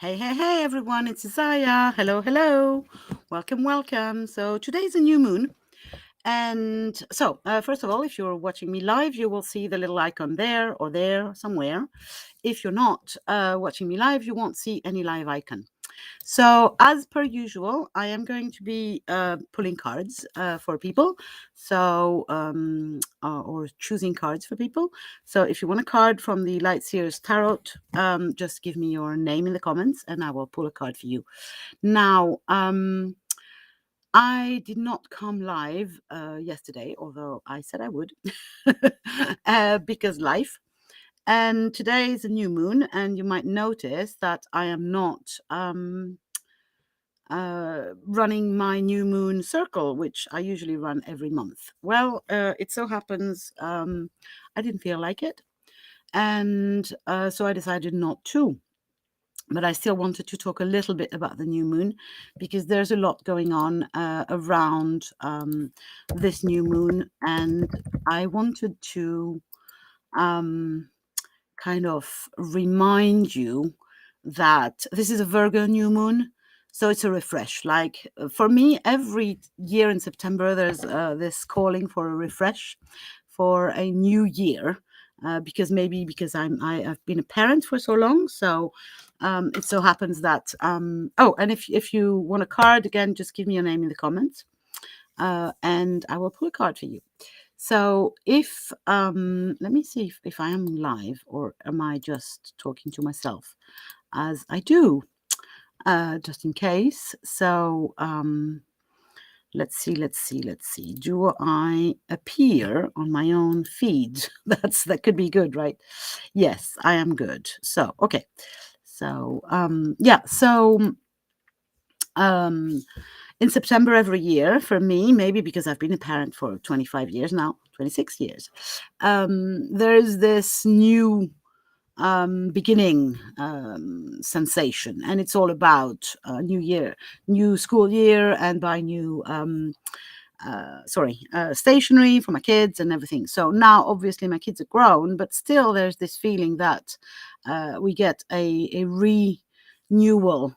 Hey, hey, hey, everyone, it's Isaiah. Hello, hello. Welcome, welcome. So, today's a new moon. And so, first of all, if you're watching me live, you will see the little icon there or there somewhere. If you're not watching me live, you won't see any live icon. So, as per usual, I am going to be pulling cards for people. Or choosing cards for people. So, if you want a card from the Light Seers Tarot, just give me your name in the comments and I will pull a card for you. Now, I did not come live yesterday, although I said I would, because life. And today is a new moon, and you might notice that I am not running my new moon circle, which I usually run every month. Well, it so happens I didn't feel like it, and so I decided not to. But I still wanted to talk a little bit about the new moon because there's a lot going on around this new moon, and I wanted to um, kind of remind you that this is a Virgo new moon. So it's a refresh. Like for me, every year in September, there's this calling for a refresh, for a new year, because I've been a parent for so long. So it so happens that and if you want a card again, just give me your name in the comments, and I will pull a card for you. So if let me see if I am live or am I just talking to myself as I do, just in case. So let's see. Do I appear on my own feed? That could be good, right? Yes, I am good. So okay. So yeah. So um in September every year for me, maybe because I've been a parent for 25 years now, 26 years, there's this new beginning sensation, and it's all about new year, new school year, and buy new stationery for my kids and everything. So now, obviously, my kids are grown, but still, there's this feeling that we get a renewal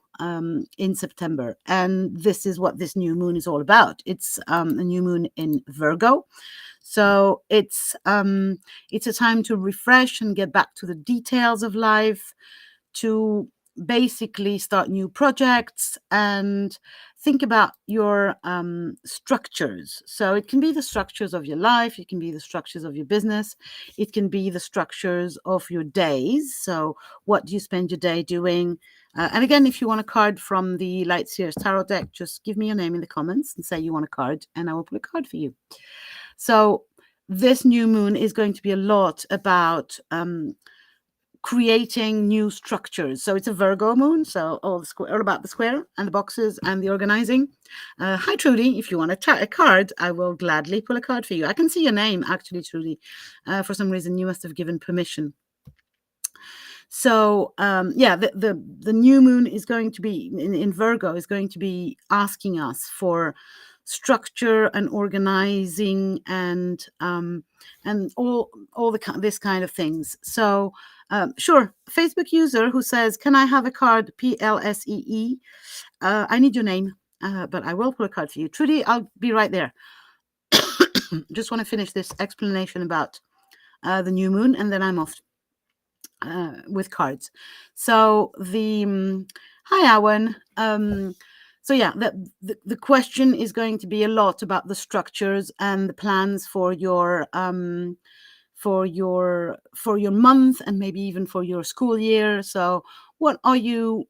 in September, and this is what this new moon is all about. It's a new moon in Virgo, so it's a time to refresh and get back to the details of life, to basically start new projects and think about your structures. So it can be the structures of your life, it can be the structures of your business, it can be the structures of your days. So what do you spend your day doing? And again, if you want a card from the Light Seers Tarot deck, just give me your name in the comments and say you want a card, and I will put a card for you. So this new moon is going to be a lot about creating new structures. So it's a Virgo moon, so all about the square and the boxes and the organizing. Hi, Trudy. If you want a card, I will gladly pull a card for you. I can see your name, actually, Trudy. For some reason, you must have given permission. So yeah, the new moon is going to be in Virgo, is going to be asking us for structure and organizing and all this kind of things. So sure, Facebook user who says, "Can I have a card?" PLSEE. I need your name, but I will pull a card for you, Trudy. I'll be right there. Just want to finish this explanation about the new moon, and then I'm off with cards. So hi, Owen. So yeah, the question is going to be a lot about the structures and the plans for your month, and maybe even for your school year. So what are you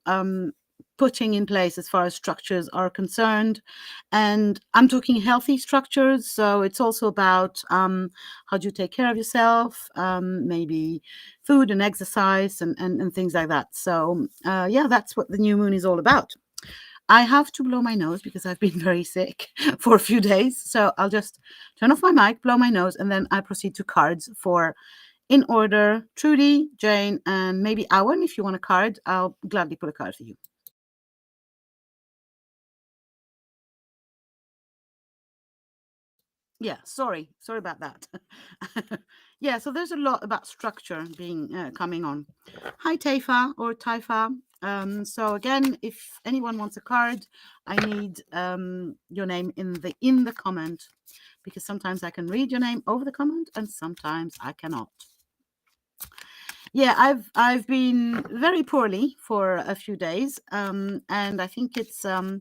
putting in place as far as structures are concerned? And I'm talking healthy structures, so it's also about how do you take care of yourself, maybe food and exercise and things like that. So yeah, that's what the new moon is all about. I have to blow my nose because I've been very sick for a few days. So I'll just turn off my mic, blow my nose, and then I proceed to cards for, in order, Trudy, Jane, and maybe Owen. If you want a card, I'll gladly put a card for you. Yeah, sorry about that. Yeah, so there's a lot about structure being coming on. Hi, Taifa or Taifa. So again, if anyone wants a card, I need your name in the comment, because sometimes I can read your name over the comment and sometimes I cannot. Yeah, I've been very poorly for a few days, and I think it's the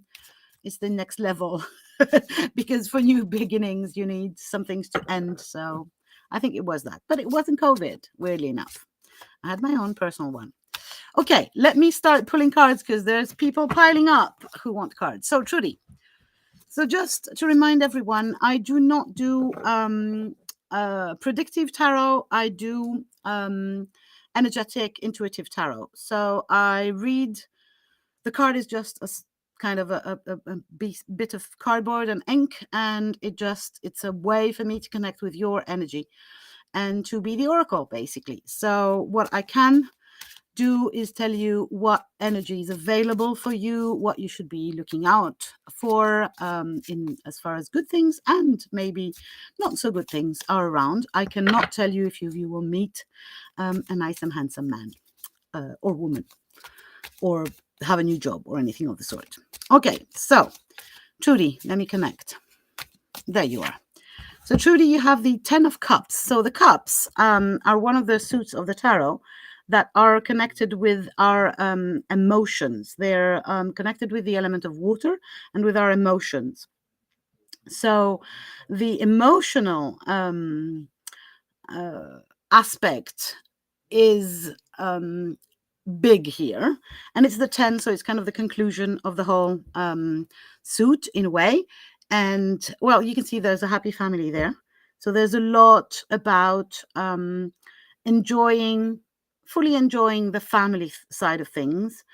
next level because for new beginnings you need some things to end. So I think it was that, but it wasn't COVID. Weirdly enough, I had my own personal one. Okay, let me start pulling cards because there's people piling up who want cards. So Trudy, so just to remind everyone, I do not do predictive tarot. I do energetic, intuitive tarot. So I read, the card is just kind of a bit of cardboard and ink, and it's a way for me to connect with your energy and to be the oracle, basically. So what I can do is tell you what energy is available for you, what you should be looking out for, in as far as good things and maybe not so good things are around. I cannot tell you if you will meet a nice and handsome man or woman, or have a new job or anything of the sort. Okay, so Trudy, let me connect. There you are. So Trudy, you have the 10 of Cups. So the cups are one of the suits of the tarot that are connected with our emotions. They're connected with the element of water and with our emotions. So the emotional aspect is big here, and it's the 10, so it's kind of the conclusion of the whole suit in a way. And well, you can see there's a happy family there, so there's a lot about fully enjoying the family side of things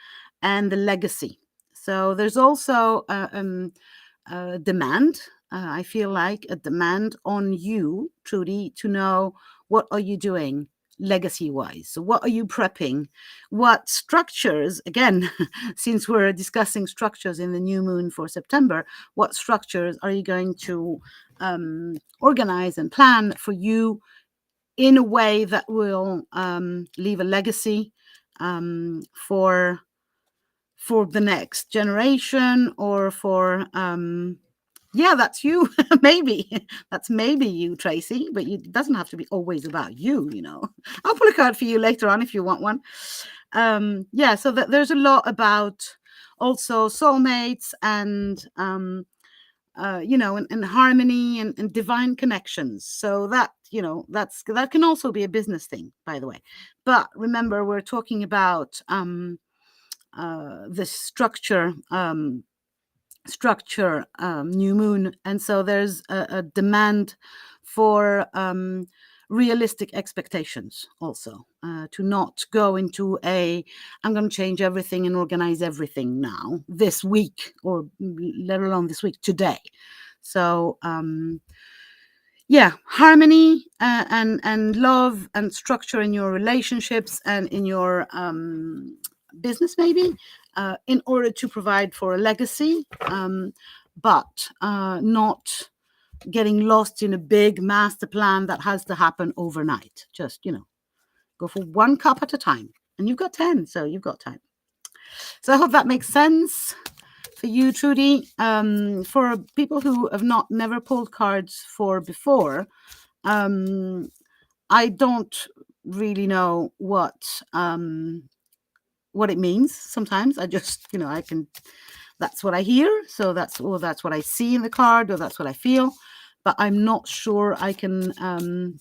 and the legacy. So there's also a demand, I feel like a demand on you, Trudy, to know what are you doing legacy wise. So what are you prepping? What structures, again, since we're discussing structures in the new moon for September, what structures are you going to organize and plan for you in a way that will leave a legacy for the next generation, or for yeah, that's you. Maybe that's maybe you, Tracy, but it doesn't have to be always about you, you know. I'll pull a card for you later on if you want one. Yeah, so there's a lot about also soulmates and you know, and harmony and divine connections. So that, you know, that can also be a business thing, by the way. But remember, we're talking about the structure new moon, and so there's a demand for realistic expectations also, to not go into I'm going to change everything and organize everything now this week, or let alone this week, today. So yeah, harmony and love and structure in your relationships and in your business, maybe, in order to provide for a legacy, but not getting lost in a big master plan that has to happen overnight. Just, you know, go for one cup at a time, and you've got 10, so you've got time. So I hope that makes sense for you, Trudy. For people who have never pulled cards for before, I don't really know what it means. Sometimes I just, you know, that's what I hear. So that's what I see in the card, or that's what I feel. But I'm not sure I can.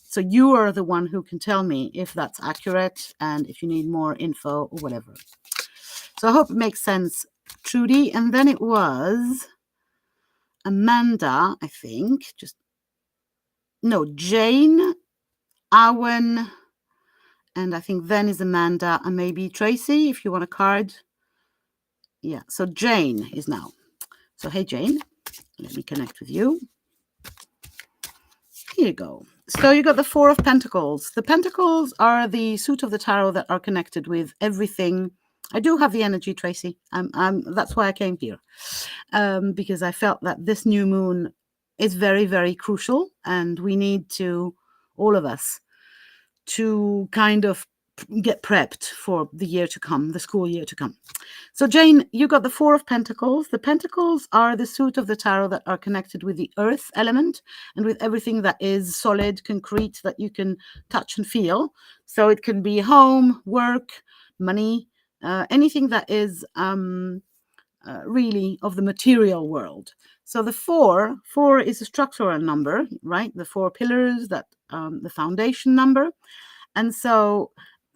So you are the one who can tell me if that's accurate and if you need more info or whatever. So I hope it makes sense, Trudy. And then it was Amanda, I think. Jane, Owen, and I think then is Amanda, and maybe Tracy, if you want a card. Yeah, so Jane is now. So hey, Jane, let me connect with you. Here you go. So you got the Four of Pentacles. The Pentacles are the suit of the tarot that are connected with everything. I do have the energy, Tracy. That's why I came here, because I felt that this new moon is very, very crucial, and we need to, all of us, to kind of get prepped for the year to come, the school year to come. So Jane, you got the Four of Pentacles. The Pentacles are the suit of the tarot that are connected with the earth element and with everything that is solid, concrete, that you can touch and feel. So it can be home, work, money, anything that is really of the material world. So the four is a structural number, right? The four pillars, that the foundation number. And so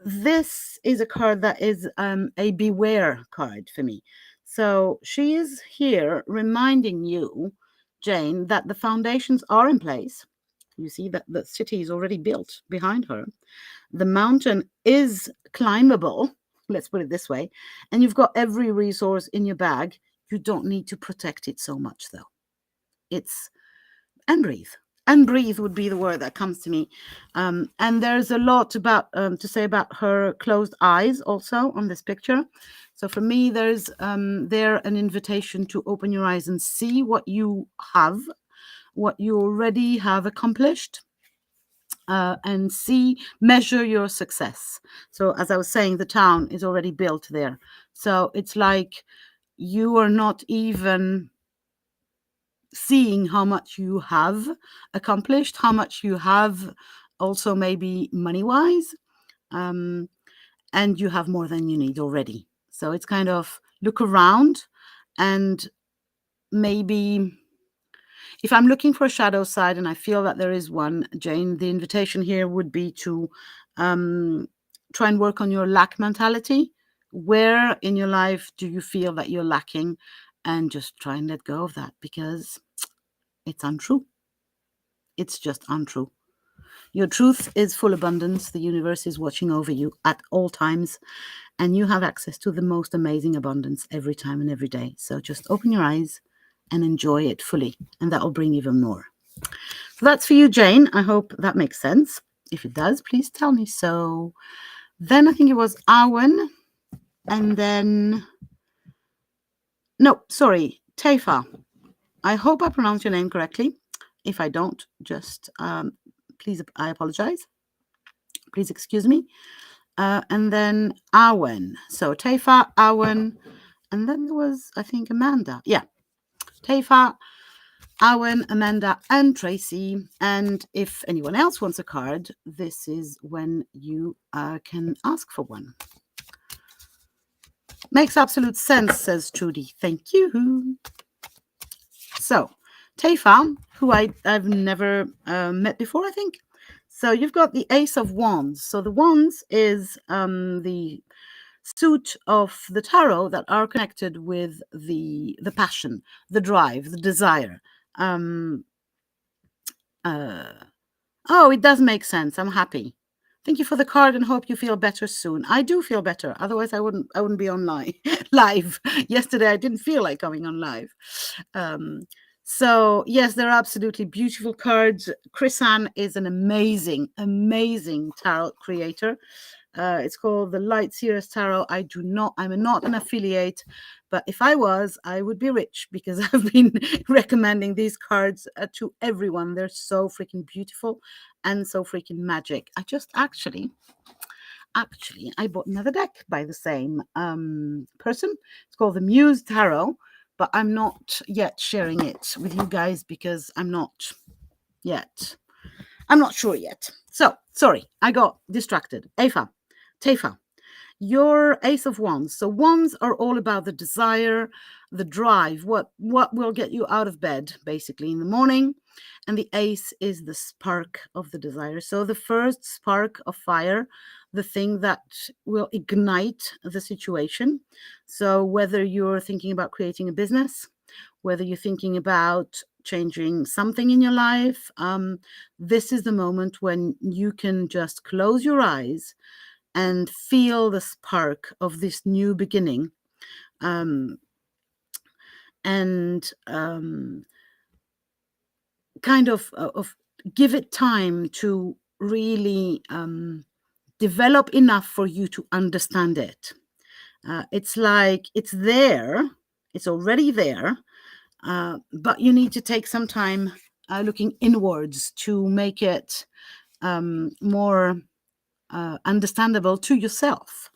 this is a card that is a beware card for me. So she is here reminding you, Jane, that the foundations are in place. You see that the city is already built behind her. The mountain is climbable, let's put it this way, and you've got every resource in your bag. You don't need to protect it so much, though. It's and breathe. And breathe would be the word that comes to me. And there's a lot about to say about her closed eyes also on this picture. So for me, there's there an invitation to open your eyes and see what you have, what you already have accomplished, and measure your success. So as I was saying, the town is already built there. So it's like you are not even seeing how much you have accomplished, how much you have also maybe money-wise, and you have more than you need already. So it's kind of look around, and maybe if I'm looking for a shadow side and I feel that there is one, Jane, the invitation here would be to try and work on your lack mentality. Where in your life do you feel that you're lacking? And just try and let go of that, because it's untrue. It's just untrue. Your truth is full abundance. The universe is watching over you at all times, and you have access to the most amazing abundance every time and every day. So just open your eyes and enjoy it fully, and that will bring even more. So that's for you, Jane. I hope that makes sense. If it does, please tell me so. Then I think it was Awen, and then Taifa. I hope I pronounced your name correctly. If I don't, just please, I apologize. Please excuse me. And then Awen. So Taifa, Awen, and then there was, I think, Amanda. Yeah. Taifa, Awen, Amanda, and Tracy. And if anyone else wants a card, this is when you can ask for one. Makes absolute sense, says Trudy. Thank you. So, Taifa, who I've never met before, I think. So you've got the Ace of Wands. So the Wands is the suit of the tarot that are connected with the passion, the drive, the desire. Oh, it does make sense. I'm happy. Thank you for the card and hope you feel better soon. I do feel better. Otherwise, I wouldn't be on live. Yesterday, I didn't feel like coming on live. So yes, they're absolutely beautiful cards. Chris-Anne is an amazing, amazing tarot creator. It's called the Light Seers Tarot. I'm not an affiliate, but if I was, I would be rich, because I've been recommending these cards to everyone. They're so freaking beautiful and so freaking magic. I just actually, I bought another deck by the same person. It's called the Muse Tarot, but I'm not yet sharing it with you guys because I'm not sure yet. So sorry, I got distracted. Taifa, your Ace of Wands. So wands are all about the desire, the drive, what will get you out of bed basically in the morning. And the ace is the spark of the desire. So the first spark of fire, the thing that will ignite the situation. So whether you're thinking about creating a business, whether you're thinking about changing something in your life, this is the moment when you can just close your eyes and feel the spark of this new beginning, and kind of give it time to really develop enough for you to understand it. It's like it's there, it's already there, but you need to take some time looking inwards to make it more understandable to yourself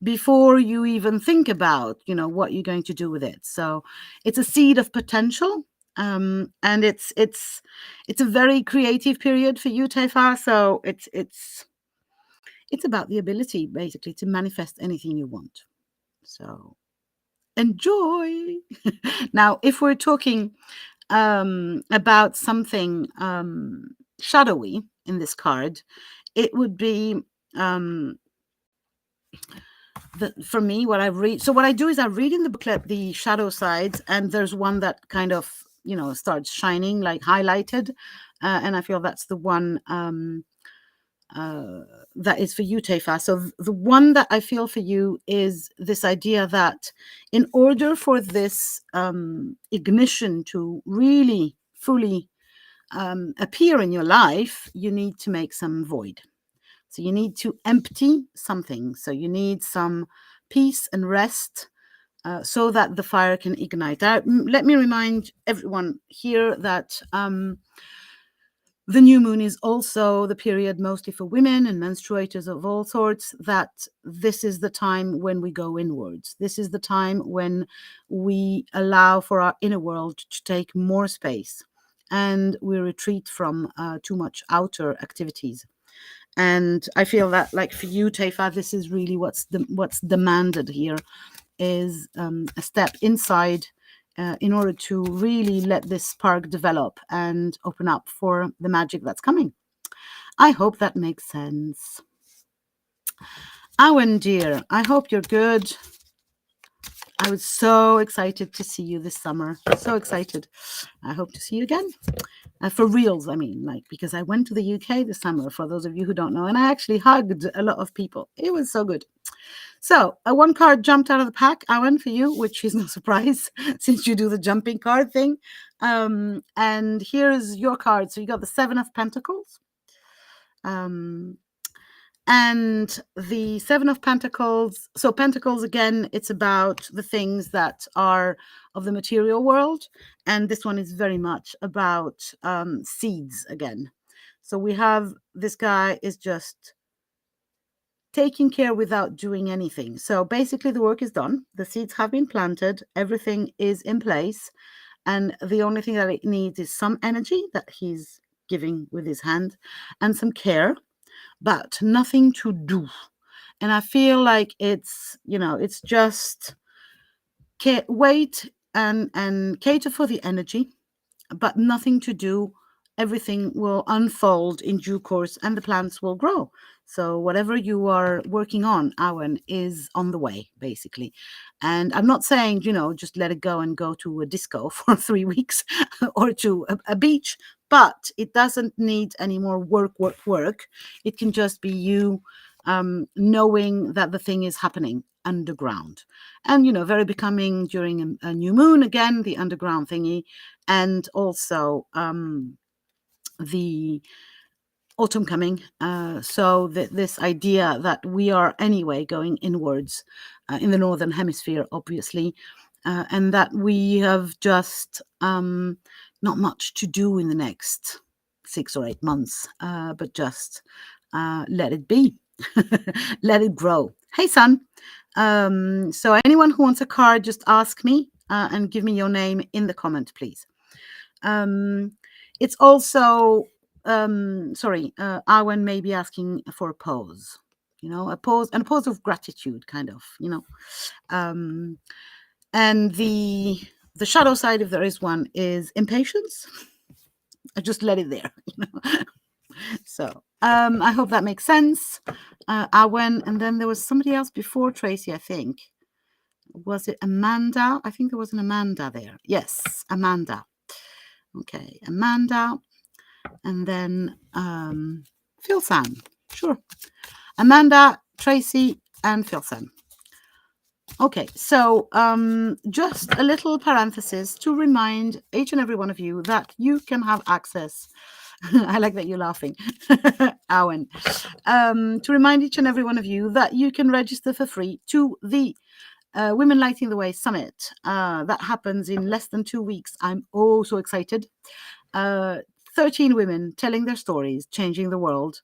before you even think about, what you're going to do with it. So it's a seed of potential. And it's a very creative period for you, Tefa. So it's about the ability basically to manifest anything you want. So enjoy. Now, if we're talking about something shadowy in this card, it would be for me, what I read. So what I do is I read in the booklet the shadow sides, and there's one that kind of starts shining, like highlighted, and I feel that's the one that is for you, Tefa. So the one that I feel for you is this idea that in order for this ignition to really fully appear in your life, you need to make some void. So you need to empty something. So you need some peace and rest so that the fire can ignite. Let me remind everyone here that the new moon is also the period mostly for women and menstruators of all sorts, that this is the time when we go inwards. This is the time when we allow for our inner world to take more space, and we retreat from too much outer activities. And I feel that, like for you, Tefa, this is really what's demanded here, is a step inside in order to really let this spark develop and open up for the magic that's coming. I hope that makes sense. Awen, dear, I hope you're good. I was so excited to see you this summer. So excited. I hope to see you again. For reals, I mean, because I went to the UK this summer, for those of you who don't know, and I actually hugged a lot of people. It was so good. So one card jumped out of the pack, Awen, for you, which is no surprise since you do the jumping card thing. And here's your card. So you got the Seven of Pentacles. And the Seven of Pentacles. So Pentacles, again, it's about the things that are of the material world. And this one is very much about seeds again. So we have this guy is just taking care without doing anything. So basically the work is done. The seeds have been planted. Everything is in place. And the only thing that it needs is some energy that he's giving with his hand and some care, but nothing to do. And I feel like it's just wait and cater for the energy, but nothing to do. Everything will unfold in due course and the plants will grow. So whatever you are working on, Awen, is on the way, basically. And I'm not saying, just let it go and go to a disco for 3 weeks or to a beach, but it doesn't need any more work. It can just be you knowing that the thing is happening underground, and very becoming during a new moon, again, the underground thingy, and also the autumn coming. So this idea that we are anyway going inwards in the northern hemisphere, obviously, and that we have just not much to do in the next 6 or 8 months, but just let it be. Let it grow. Hey, son. So anyone who wants a card, just ask me and give me your name in the comment, please. It's also, Arwen may be asking for a pose, a pose of gratitude, kind of, and the shadow side, if there is one, is impatience. I just let it there, So I hope that makes sense. Arwen, and then there was somebody else before Tracy, I think. Was it Amanda? I think there was an Amanda there. Yes, Amanda. Okay, Amanda, and then Philsan. Sure. Amanda, Tracy, and Philsan. Okay, so just a little parenthesis to remind each and every one of you that you can have access. I like that you're laughing, Awen. To remind each and every one of you that you can register for free to the Women Lighting the Way Summit. That happens in less than 2 weeks. I'm so excited. 13 women telling their stories, changing the world.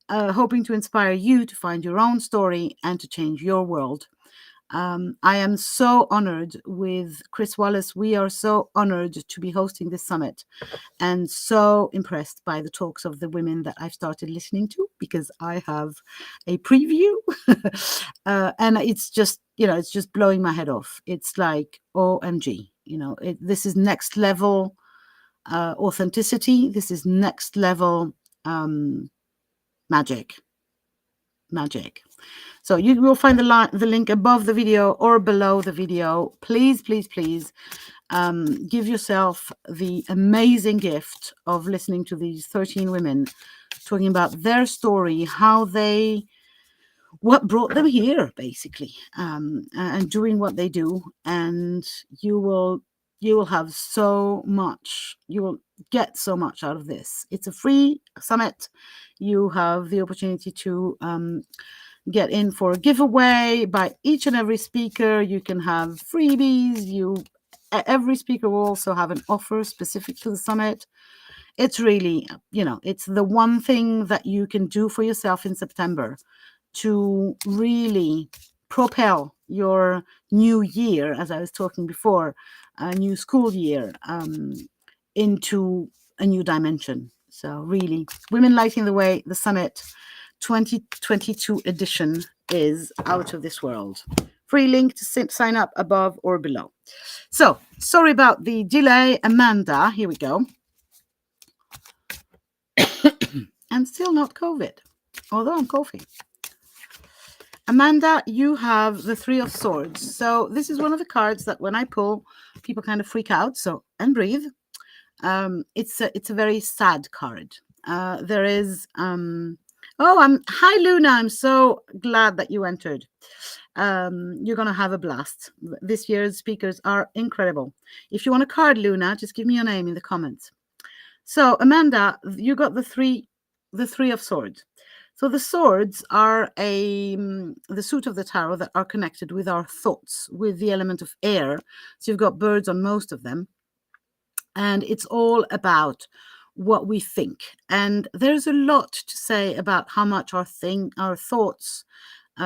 hoping to inspire you to find your own story and to change your world. I am so honored with Chris Wallace. We are so honored to be hosting this summit, and so impressed by the talks of the women that I've started listening to, because I have a preview and it's just, it's just blowing my head off. It's like, OMG, this is next level authenticity. This is next level magic. So you will find the link above the video or below the video. Please, please, please give yourself the amazing gift of listening to these 13 women talking about their story, what brought them here, basically, and doing what they do. And you will have so much, you will get so much out of this. It's a free summit. You have the opportunity to get in for a giveaway by each and every speaker. You can have freebies. Every speaker will also have an offer specific to the summit. It's really, it's the one thing that you can do for yourself in September to really propel your new year, as I was talking before, a new school year, into a new dimension. So really, Women Lighting the Way, the Summit 2022 edition is out of this world. Free link to sign up above or below. So sorry about the delay. Amanda, here we go. And still not COVID, although I'm coughing. Amanda, you have the Three of Swords. So this is one of the cards that when I pull, people kind of freak out. So, and breathe. It's a very sad card. There is hi Luna, I'm so glad that you entered. You're gonna have a blast. This year's speakers are incredible. If you want a card, Luna, just give me your name in the comments. So Amanda, you got the Three of Swords. So the swords are the suit of the tarot that are connected with our thoughts, with the element of air. So you've got birds on most of them. And it's all about what we think. And there's a lot to say about how much our thoughts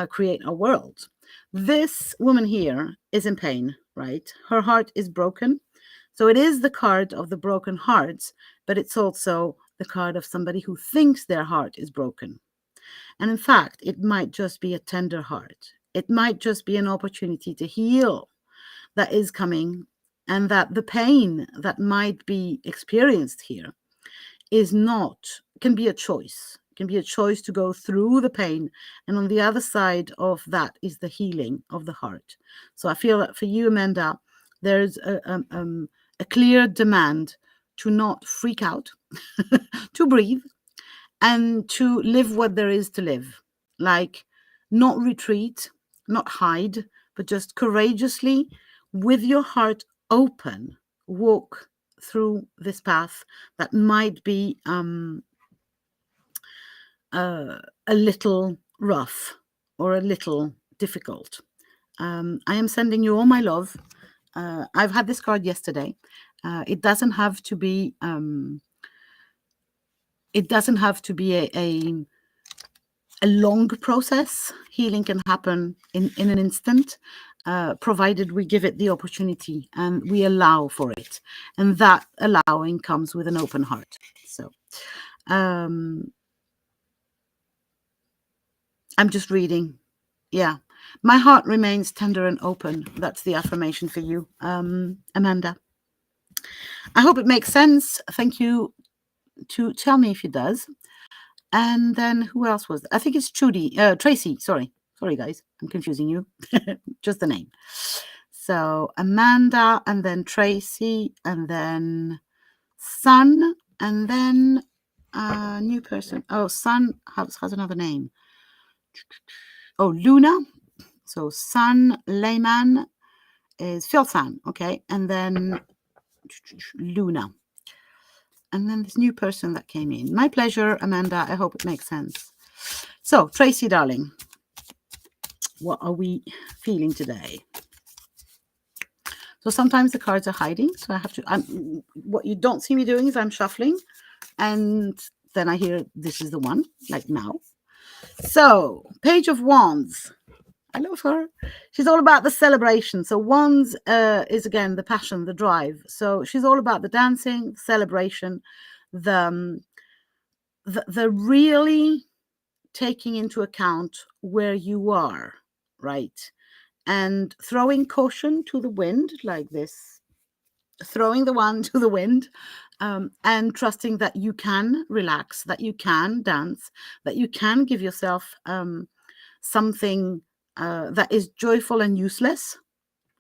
create our world. This woman here is in pain, right? Her heart is broken. So it is the card of the broken hearts, but it's also the card of somebody who thinks their heart is broken. And in fact, it might just be a tender heart. It might just be an opportunity to heal that is coming, and that the pain that might be experienced here can be a choice. It can be a choice to go through the pain. And on the other side of that is the healing of the heart. So I feel that for you, Amanda, there's a clear demand to not freak out, to breathe, and to live what there is to live. Like, not retreat, not hide, but just courageously, with your heart open, walk through this path that might be a little rough or a little difficult. I am sending you all my love. I've had this card yesterday. It doesn't have to be a long process. Healing can happen in an instant, provided we give it the opportunity and we allow for it. And that allowing comes with an open heart. So I'm just reading. Yeah. My heart remains tender and open. That's the affirmation for you, Amanda. I hope it makes sense. Thank you to tell me if it does. And then who else was there? I think it's Tracy. Sorry, guys. I'm confusing you. Just the name. So Amanda, and then Tracy, and then Sun, and then a new person. Oh, Sun has another name. Oh, Luna. So Sun Layman is Phil San. Okay. And then Luna. And then this new person that came in. My pleasure, Amanda. I hope it makes sense. So, Tracy, darling, what are we feeling today? So sometimes the cards are hiding. So I have to, what you don't see me doing is I'm shuffling. And then I hear this is the one, like now. So, Page of Wands. I love her. She's all about the celebration. So Wands is again the passion, the drive. So she's all about the dancing, the celebration, the the really taking into account where you are, right? And throwing caution to the wind like this, throwing the wand to the wind, and trusting that you can relax, that you can dance, that you can give yourself something that is joyful and useless.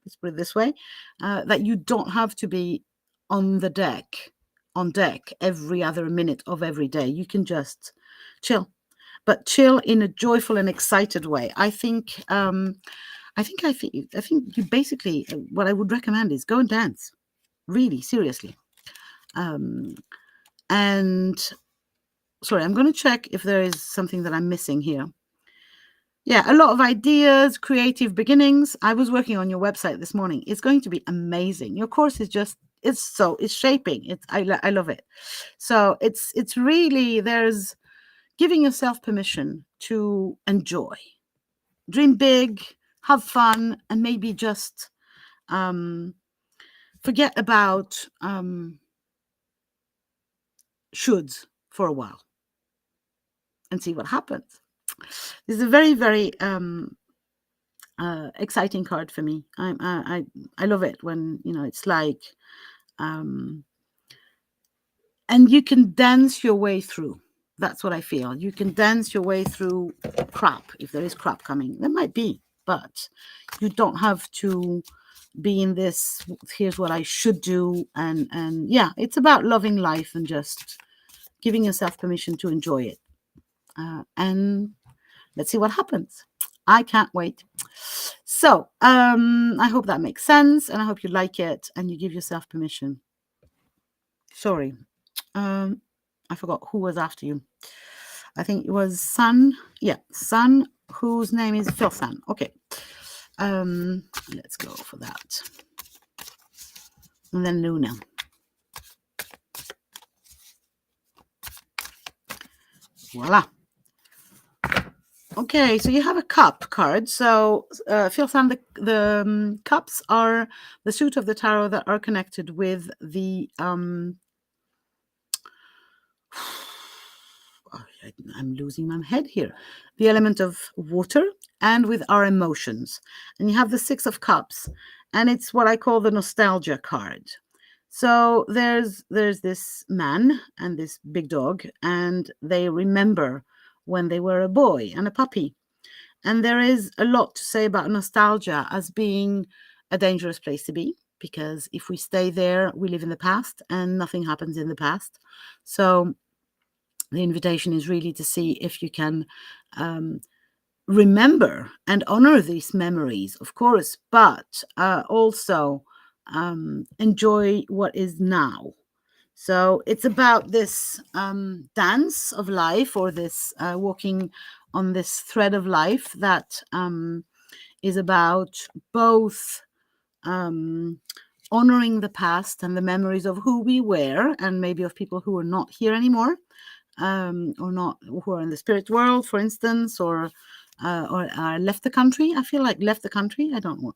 Let's put it this way: that you don't have to be on the deck, on deck every other minute of every day. You can just chill, but chill in a joyful and excited way. I think you basically what I would recommend is go and dance, really seriously. And sorry, I'm going to check if there is something that I'm missing here. Yeah, a lot of ideas, creative beginnings. I was working on your website this morning. It's going to be amazing. Your course is just it's shaping. I love it. So it's really there's giving yourself permission to enjoy, dream big, have fun, and maybe just forget about shoulds for a while and see what happens. This is a very, very exciting card for me. I love it when it's like, and you can dance your way through. That's what I feel. You can dance your way through crap if there is crap coming. There might be, but you don't have to be in this. Here's what I should do, and yeah, it's about loving life and just giving yourself permission to enjoy it. And let's see what happens. I can't wait. So I hope that makes sense, and I hope you like it and you give yourself permission. Sorry, I forgot who was after you. I think it was Sun. Yeah, Sun, whose name is Phil Sun. Okay. Let's go for that. And then Luna. Voila. Okay, so you have a cup card. So, Phil Sam, the cups are the suit of the tarot that are connected with the I'm losing my head here. The element of water and with our emotions. And you have the Six of Cups, and it's what I call the nostalgia card. So there's this man and this big dog, and they remember when they were a boy and a puppy. And there is a lot to say about nostalgia as being a dangerous place to be, because if we stay there, we live in the past and nothing happens in the past. So the invitation is really to see if you can remember and honor these memories, of course, but also enjoy what is now. So it's about this dance of life, or this walking on this thread of life that is about both honoring the past and the memories of who we were, and maybe of people who are not here anymore, or not, who are in the spirit world, for instance, or left the country. I feel like left the country. I don't know.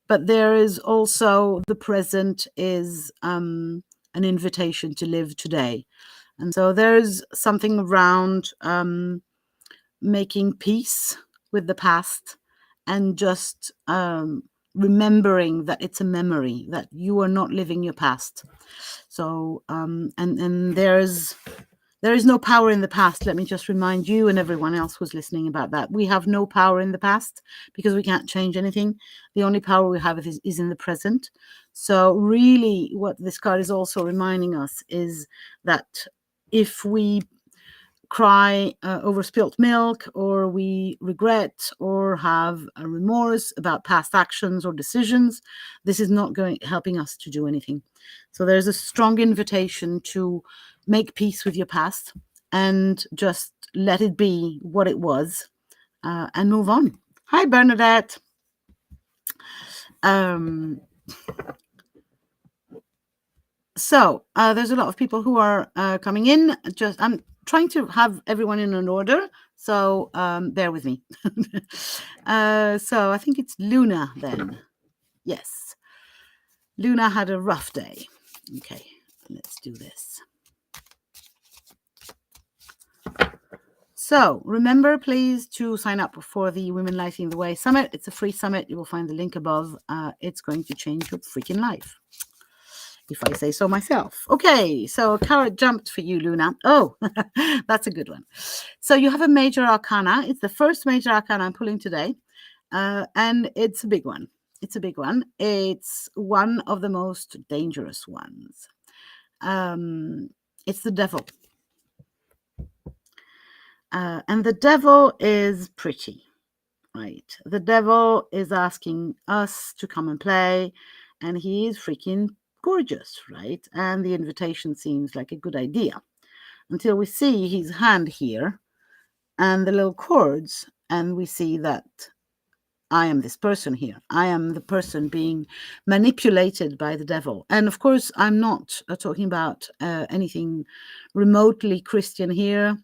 But there is also the present is an invitation to live today. And so there's something around making peace with the past and just remembering that it's a memory, that you are not living your past. So and there is no power in the past. Let me just remind you and everyone else who's listening about that. We have no power in the past because we can't change anything. The only power we have is in the present. So really what this card is also reminding us is that if we cry over spilt milk, or we regret or have a remorse about past actions or decisions, this is not helping us to do anything. So there's a strong invitation to make peace with your past and just let it be what it was, and move on. Hi, Bernadette. So there's a lot of people who are coming in. trying to have everyone in an order, so bear with me. So I think it's Luna then. Yes, Luna had a rough day. Okay, let's do this. So remember, please, to sign up for the Women Lighting the Way Summit. It's a free summit. You will find the link above. It's going to change your freaking life, if I say so myself. Okay, so a carrot jumped for you, Luna. Oh, that's a good one. So you have a major arcana. It's the first major arcana I'm pulling today, and it's a big one. It's a big one. It's one of the most dangerous ones. It's the devil. And the devil is pretty, right? The devil is asking us to come and play, and he is freaking gorgeous, right? And the invitation seems like a good idea until we see his hand here and the little chords, and we see that I am this person here. I am the person being manipulated by the devil. And of course, I'm not talking about anything remotely Christian here.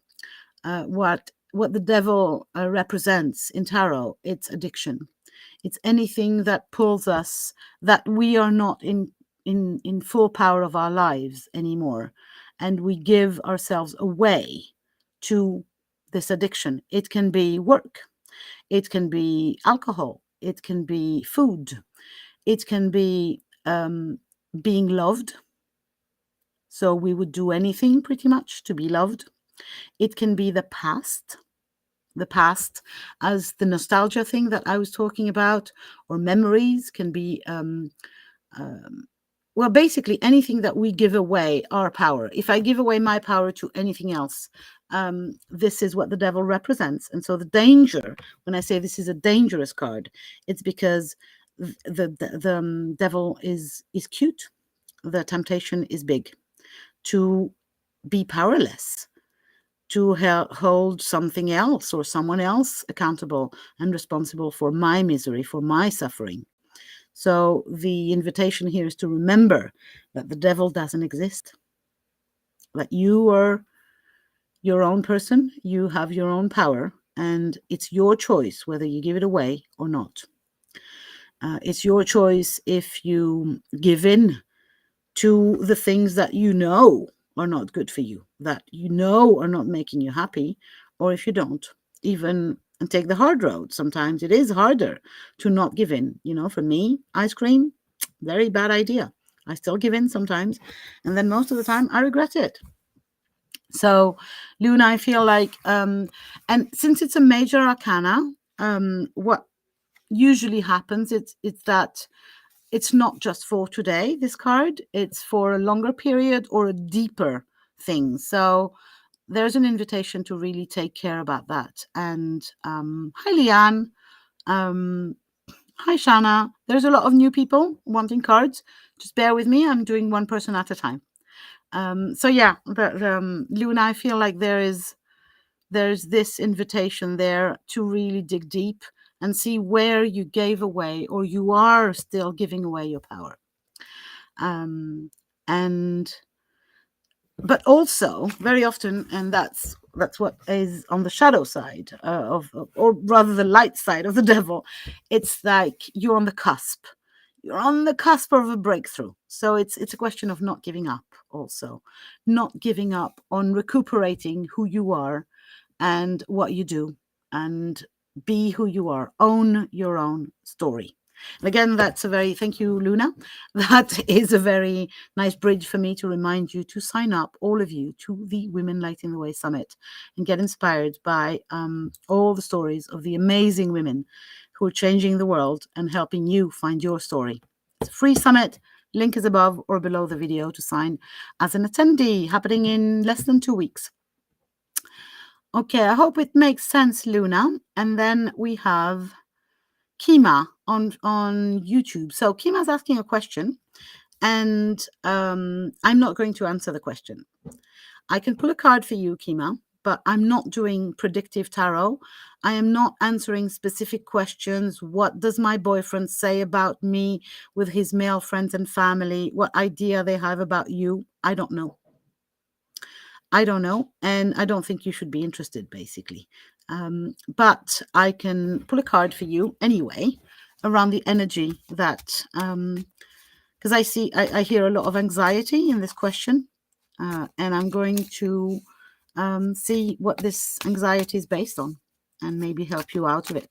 What the devil represents in tarot, it's addiction. It's anything that pulls us, that we are not in full power of our lives anymore, and we give ourselves away to this addiction. It can be work, it can be alcohol, it can be food, it can be being loved. So we would do anything pretty much to be loved. It can be the past as the nostalgia thing that I was talking about, or memories can be, well, basically anything that we give away our power. If I give away my power to anything else, this is what the devil represents. And so the danger, when I say this is a dangerous card, it's because the devil is cute. The temptation is big to be powerless, to hold something else or someone else accountable and responsible for my misery, for my suffering. So the invitation here is to remember that the devil doesn't exist, that you are your own person, you have your own power, and it's your choice whether you give it away or not. It's your choice if you give in to the things that you know are not good for you, that you know are not making you happy, or if you don't, even and take the hard road. Sometimes it is harder to not give in. You know, for me, ice cream, very bad idea. I still give in sometimes, and then most of the time I regret it. So, Luna, I feel like, and since it's a major arcana, what usually happens, it's that it's not just for today, this card, it's for a longer period or a deeper thing. So there's an invitation to really take care about that. And hi, Leanne. Hi, Shana. There's a lot of new people wanting cards. Just bear with me. I'm doing one person at a time. So yeah, Luna, I feel like there's this invitation there to really dig deep and see where you gave away or you are still giving away your power. But also very often, and that's what is on the shadow side or rather the light side of the devil, it's like you're on the cusp. You're on the cusp of a breakthrough. So it's a question of not giving up, also. Not giving up on recuperating who you are and what you do, and be who you are. Own your own story. And again, that's a very, thank you, Luna. That is a very nice bridge for me to remind you to sign up, all of you, to the Women Lighting the Way Summit and get inspired by all the stories of the amazing women who are changing the world and helping you find your story. It's a free summit. Link is above or below the video to sign as an attendee, happening in less than 2 weeks. Okay, I hope it makes sense, Luna. And then we have Kima on YouTube. So Kima's asking a question, and I'm not going to answer the question. I can pull a card for you, Kima, but I'm not doing predictive tarot. I am not answering specific questions. What does my boyfriend say about me with his male friends and family? What idea they have about you? I don't know. I don't know, and I don't think you should be interested, basically. But I can pull a card for you anyway around the energy that, because I hear a lot of anxiety in this question, and I'm going to see what this anxiety is based on and maybe help you out of it.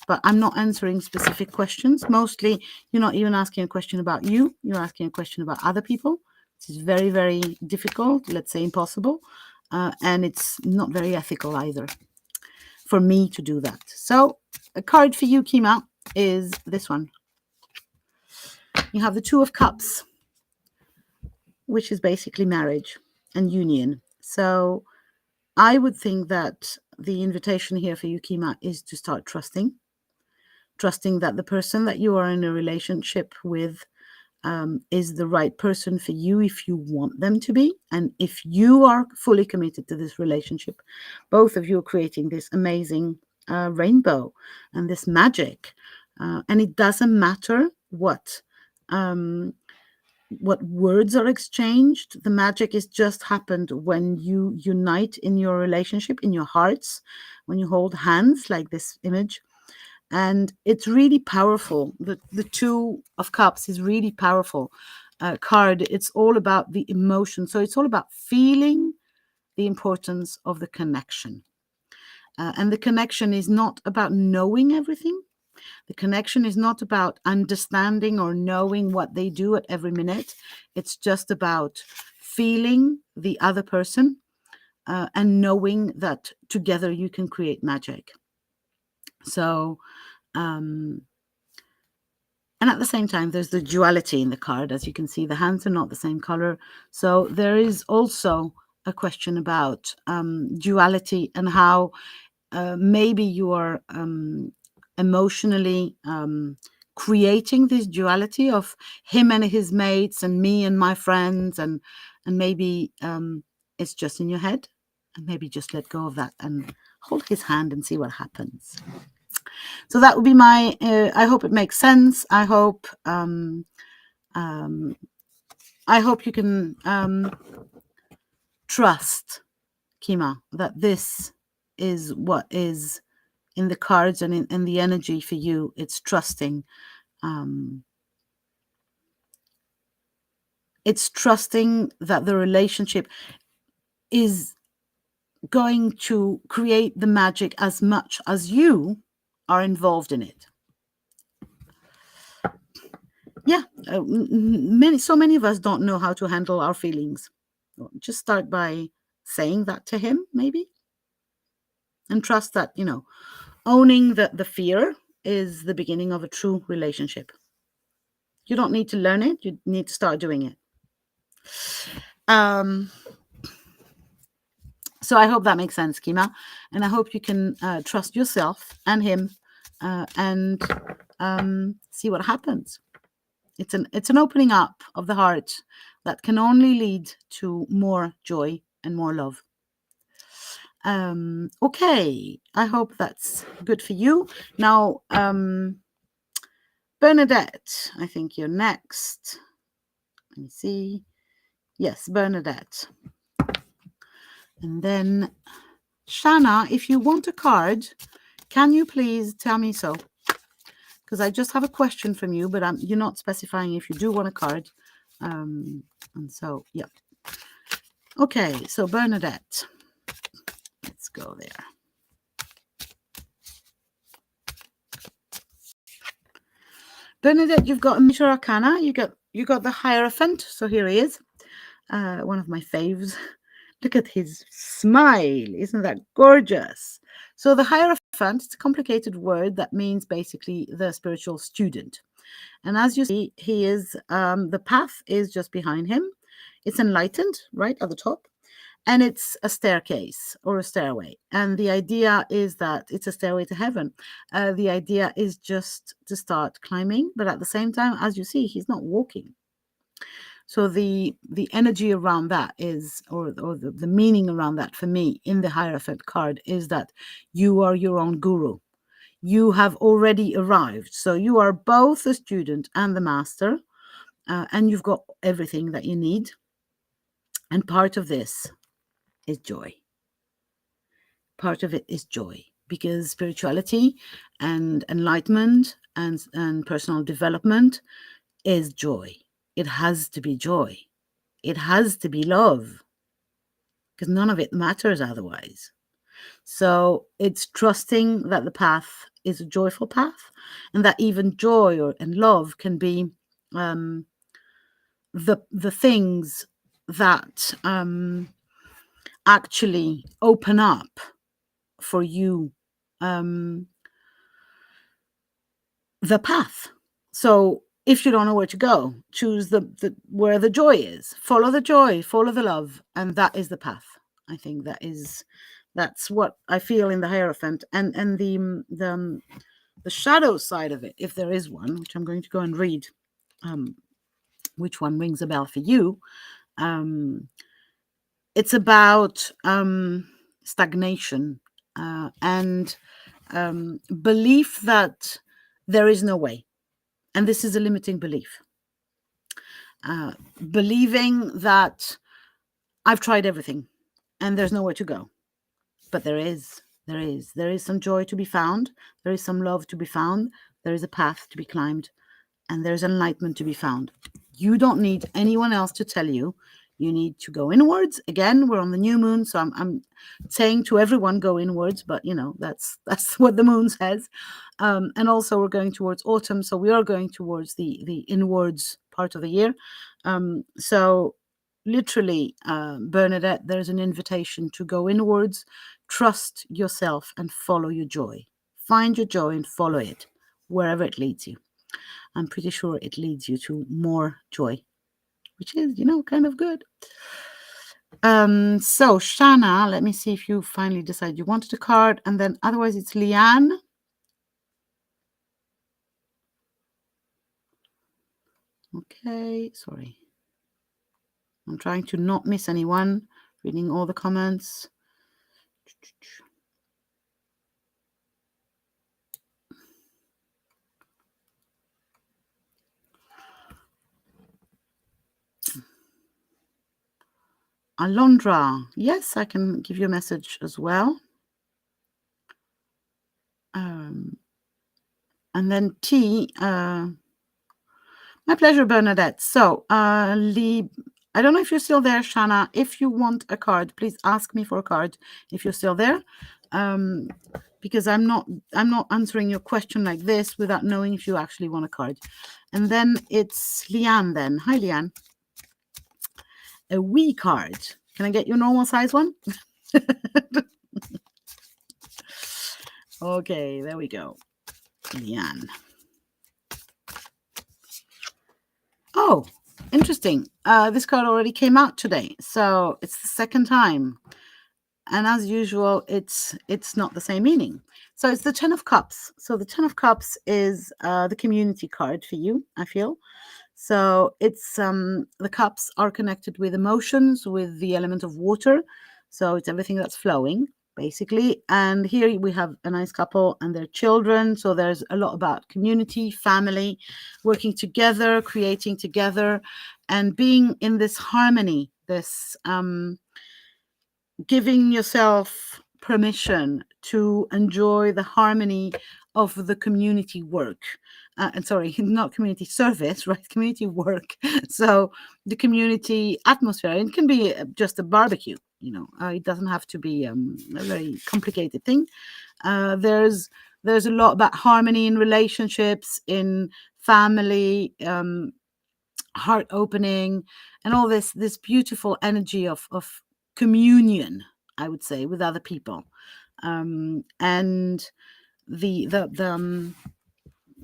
But I'm not answering specific questions. Mostly, you're not even asking a question about you. You're asking a question about other people. This is very, very difficult, let's say impossible. And it's not very ethical either for me to do that. So a card for you, Kima, is this one. You have the Two of Cups, which is basically marriage and union. So I would think that the invitation here for you, Kima, is to start trusting that the person that you are in a relationship with is the right person for you if you want them to be. And if you are fully committed to this relationship, both of you are creating this amazing rainbow and this magic. And it doesn't matter what words are exchanged. The magic is just happened when you unite in your relationship, in your hearts, when you hold hands like this image. And it's really powerful. The Two of Cups is really powerful card. It's all about the emotion. So it's all about feeling the importance of the connection. And the connection is not about knowing everything. The connection is not about understanding or knowing what they do at every minute. It's just about feeling the other person and knowing that together you can create magic. So, and at the same time, there's the duality in the card. As you can see, the hands are not the same color. So there is also a question about duality and how maybe you are emotionally creating this duality of him and his mates and me and my friends, and maybe it's just in your head, and maybe just let go of that and hold his hand and see what happens. So that would be my I hope it makes sense. I hope you can trust, Kima, that this is what is in the cards and in the energy for you. It's trusting. It's trusting that the relationship is going to create the magic as much as you are involved in it. Yeah, so many of us don't know how to handle our feelings. Just start by saying that to him, maybe, and trust that, owning the fear is the beginning of a true relationship. You don't need to learn it. You need to start doing it. So I hope that makes sense, Kima. And I hope you can trust yourself and him and see what happens. It's an opening up of the heart that can only lead to more joy and more love. Okay, I hope that's good for you. Now, Bernadette, I think you're next. Let me see. Yes, Bernadette. And then Shana, if you want a card, can you please tell me so? Because I just have a question from you, but you're not specifying if you do want a card. And so, yeah. Okay, so Bernadette. Let's go there. Bernadette, you've got a Major Arcana. You got the Hierophant. So here he is. One of my faves. Look at his smile. Isn't that gorgeous? So the Hierophant, it's a complicated word that means basically the spiritual student. And as you see, he is, the path is just behind him. It's enlightened, right at the top. And it's a staircase or a stairway. And the idea is that it's a stairway to heaven. The idea is just to start climbing. But at the same time, as you see, he's not walking. So the energy around that is, or the meaning around that for me in the Hierophant card is that you are your own guru. You have already arrived. So you are both the student and the master, and you've got everything that you need. And part of this is joy. Part of it is joy, because spirituality and enlightenment and personal development is joy. It has to be joy. It has to be love, because none of it matters otherwise. So it's trusting that the path is a joyful path, and that even joy and love can be the things that actually open up for you the path. So if you don't know where to go, choose the where the joy is. Follow the joy, follow the love, and that is the path. I think that's what I feel in the Hierophant, and the shadow side of it, if there is one, which I'm going to go and read, which one rings a bell for you. It's about stagnation and belief that there is no way. And this is a limiting belief. Believing that I've tried everything and there's nowhere to go. But there is some joy to be found. There is some love to be found. There is a path to be climbed, and there's enlightenment to be found. You don't need anyone else to tell you. You need to go inwards. Again, we're on the new moon, so I'm saying to everyone, go inwards. But that's what the moon says. And also, we're going towards autumn, so we are going towards the inwards part of the year. So literally, Bernadette, there's an invitation to go inwards, trust yourself, and follow your joy. Find your joy and follow it wherever it leads you. I'm pretty sure it leads you to more joy, which is, kind of good. So Shana, let me see if you finally decide you wanted a card, and then otherwise it's Leanne. Okay, sorry. I'm trying to not miss anyone, reading all the comments. Alondra, yes, I can give you a message as well. And then T, my pleasure, Bernadette. So, Lee, I don't know if you're still there, Shana. If you want a card, please ask me for a card if you're still there, because I'm not answering your question like this without knowing if you actually want a card. And then it's Leanne. Then, hi, Leanne. A wee card. Can I get your normal size one? Okay, there we go. Leanne. Oh, interesting. This card already came out today, so it's the second time. And as usual, it's not the same meaning. So it's the Ten of Cups. So the Ten of Cups is the community card for you, I feel. So it's the cups are connected with emotions, with the element of water. So it's everything that's flowing, basically. And here we have a nice couple and their children. So there's a lot about community, family, working together, creating together, and being in this harmony, this giving yourself permission to enjoy the harmony of the community work. And sorry, not community service, right? Community work. So the community atmosphere, it can be just a barbecue, it doesn't have to be a very complicated thing. There's a lot about harmony in relationships, in family, heart opening, and all this beautiful energy of communion, I would say, with other people. And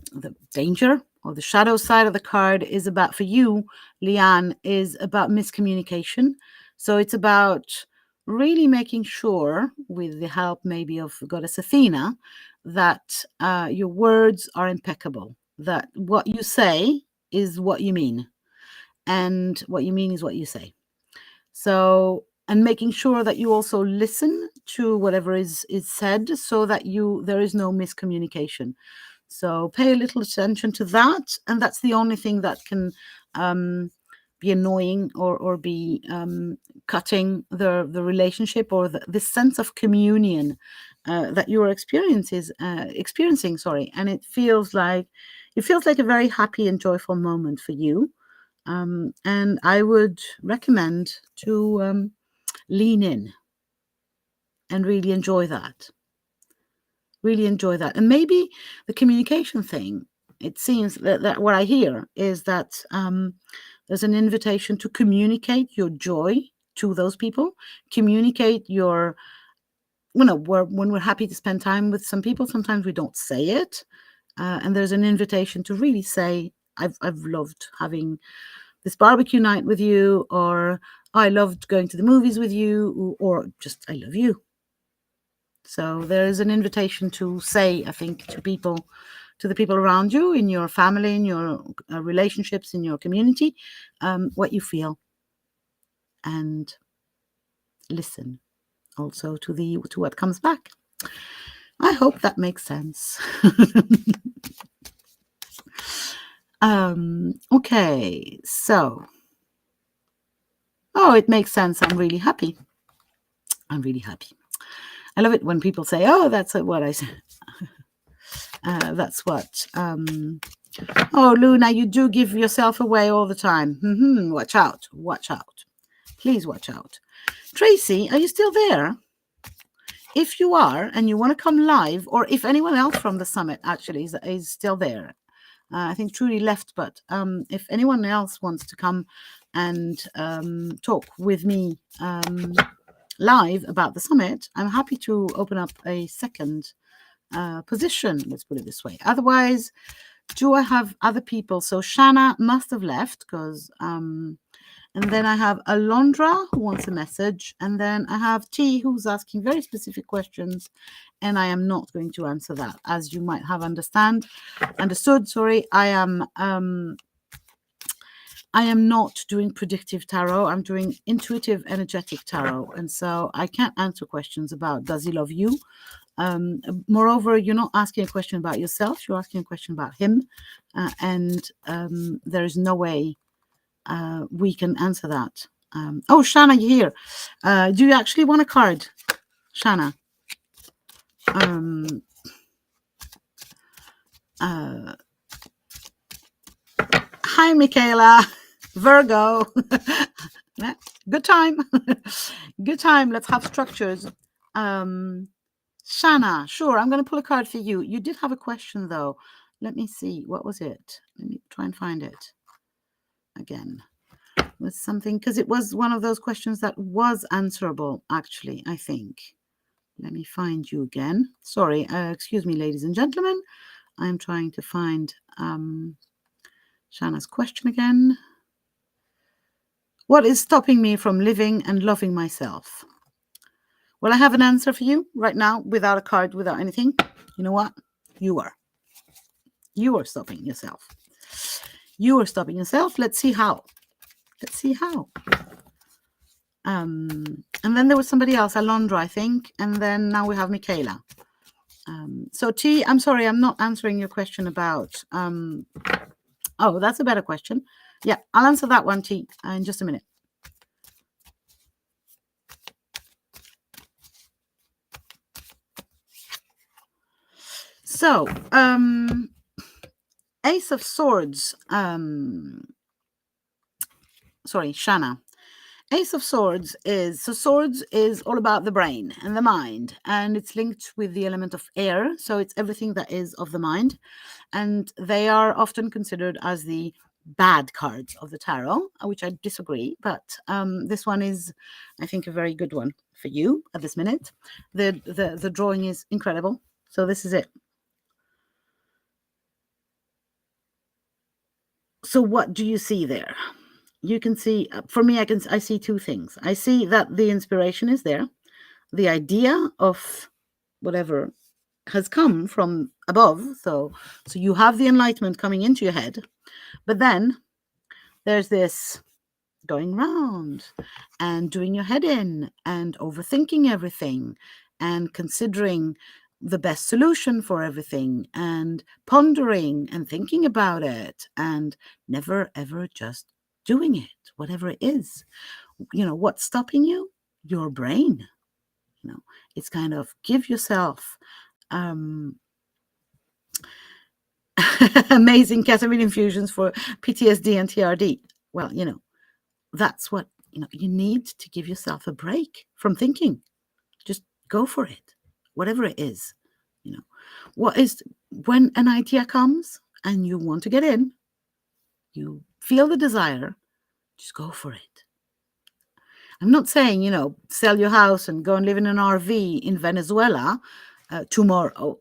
the danger or the shadow side of the card is about, for you, Leanne, is about miscommunication. So it's about really making sure, with the help maybe of Goddess Athena, that your words are impeccable, that what you say is what you mean, and what you mean is what you say. So, and making sure that you also listen to whatever is said, so that there is no miscommunication. So pay a little attention to that, and that's the only thing that can be annoying or be cutting the relationship or this sense of communion that you are experiencing. Sorry, and it feels like a very happy and joyful moment for you. And I would recommend to lean in and really enjoy that. Really enjoy that. And maybe the communication thing, it seems that what I hear is that there's an invitation to communicate your joy to those people, communicate your, when we're happy to spend time with some people, sometimes we don't say it. And there's an invitation to really say, I've loved having this barbecue night with you, or I loved going to the movies with you, or just I love you. So there is an invitation to say, I think, to the people around you, in your family, in your relationships, in your community, what you feel, and listen also to what comes back. I hope that makes sense. Okay, so it makes sense. I'm really happy. I love it when people say, "Oh, that's what I said." That's what. Oh, Luna, you do give yourself away all the time. Watch out. Please watch out. Tracy, are you still there? If you are and you want to come live, or if anyone else from the summit actually is still there, I think Trudy left, but if anyone else wants to come and talk with me live about the summit, I'm happy to open up a second position, let's put it this way. Otherwise, do I have other people? So Shanna must have left, because and then I have Alondra who wants a message, and then I have T who's asking very specific questions, and I am not going to answer that, as you might have understood. Sorry, I am not doing predictive tarot. I'm doing intuitive energetic tarot, and so I can't answer questions about does he love you. Moreover, you're not asking a question about yourself, you're asking a question about him, and there is no way we can answer that. Oh, Shanna, you're here. Do you actually want a card, Shanna? Hi, Michaela. Virgo. Good time. Good time. Let's have structures. Shanna, sure, I'm going to pull a card for you. You did have a question, though. Let me see. What was it? Let me try and find it again. With something, because it was one of those questions that was answerable, actually, I think. Let me find you again. Sorry, excuse me, ladies and gentlemen. I'm trying to find Shanna's question again. What is stopping me from living and loving myself? Well, I have an answer for you right now, without a card, without anything. You know what? You are stopping yourself. You are stopping yourself. Let's see how. And then there was somebody else, Alondra, I think. And then now we have Michaela. So T, I'm sorry, I'm not answering your question about... oh, that's a better question. Yeah, I'll answer that one, T, in just a minute. So, Ace of Swords. Sorry, Shanna. Ace of Swords is all about the brain and the mind, and it's linked with the element of air. So it's everything that is of the mind, and they are often considered as the bad cards of the tarot, which I disagree. But this one is, I think, a very good one for you at this minute. The drawing is incredible. So this is it. So what do you see there? You can see, for me, I see two things. I see that the inspiration is there. The idea of whatever has come from above. So you have the enlightenment coming into your head, but then there's this going round and doing your head in and overthinking everything and considering the best solution for everything and pondering and thinking about it and never, ever just doing it, whatever it is. What's stopping you? Your brain. It's kind of give yourself amazing ketamine infusions for PTSD and TRD. Well, that's what, you need to give yourself a break from thinking. Just go for it, whatever it is. When an idea comes and you want to get in, you feel the desire, just go for it. I'm not saying, sell your house and go and live in an RV in Venezuela tomorrow,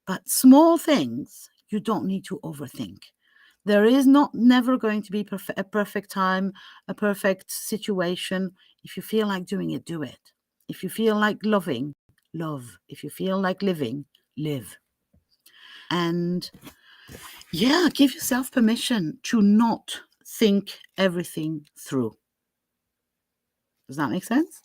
but small things you don't need to overthink. There is never going to be a perfect time, a perfect situation. If you feel like doing it, do it. If you feel like loving, love. If you feel like living, live. And yeah, give yourself permission to not think everything through. Does that make sense?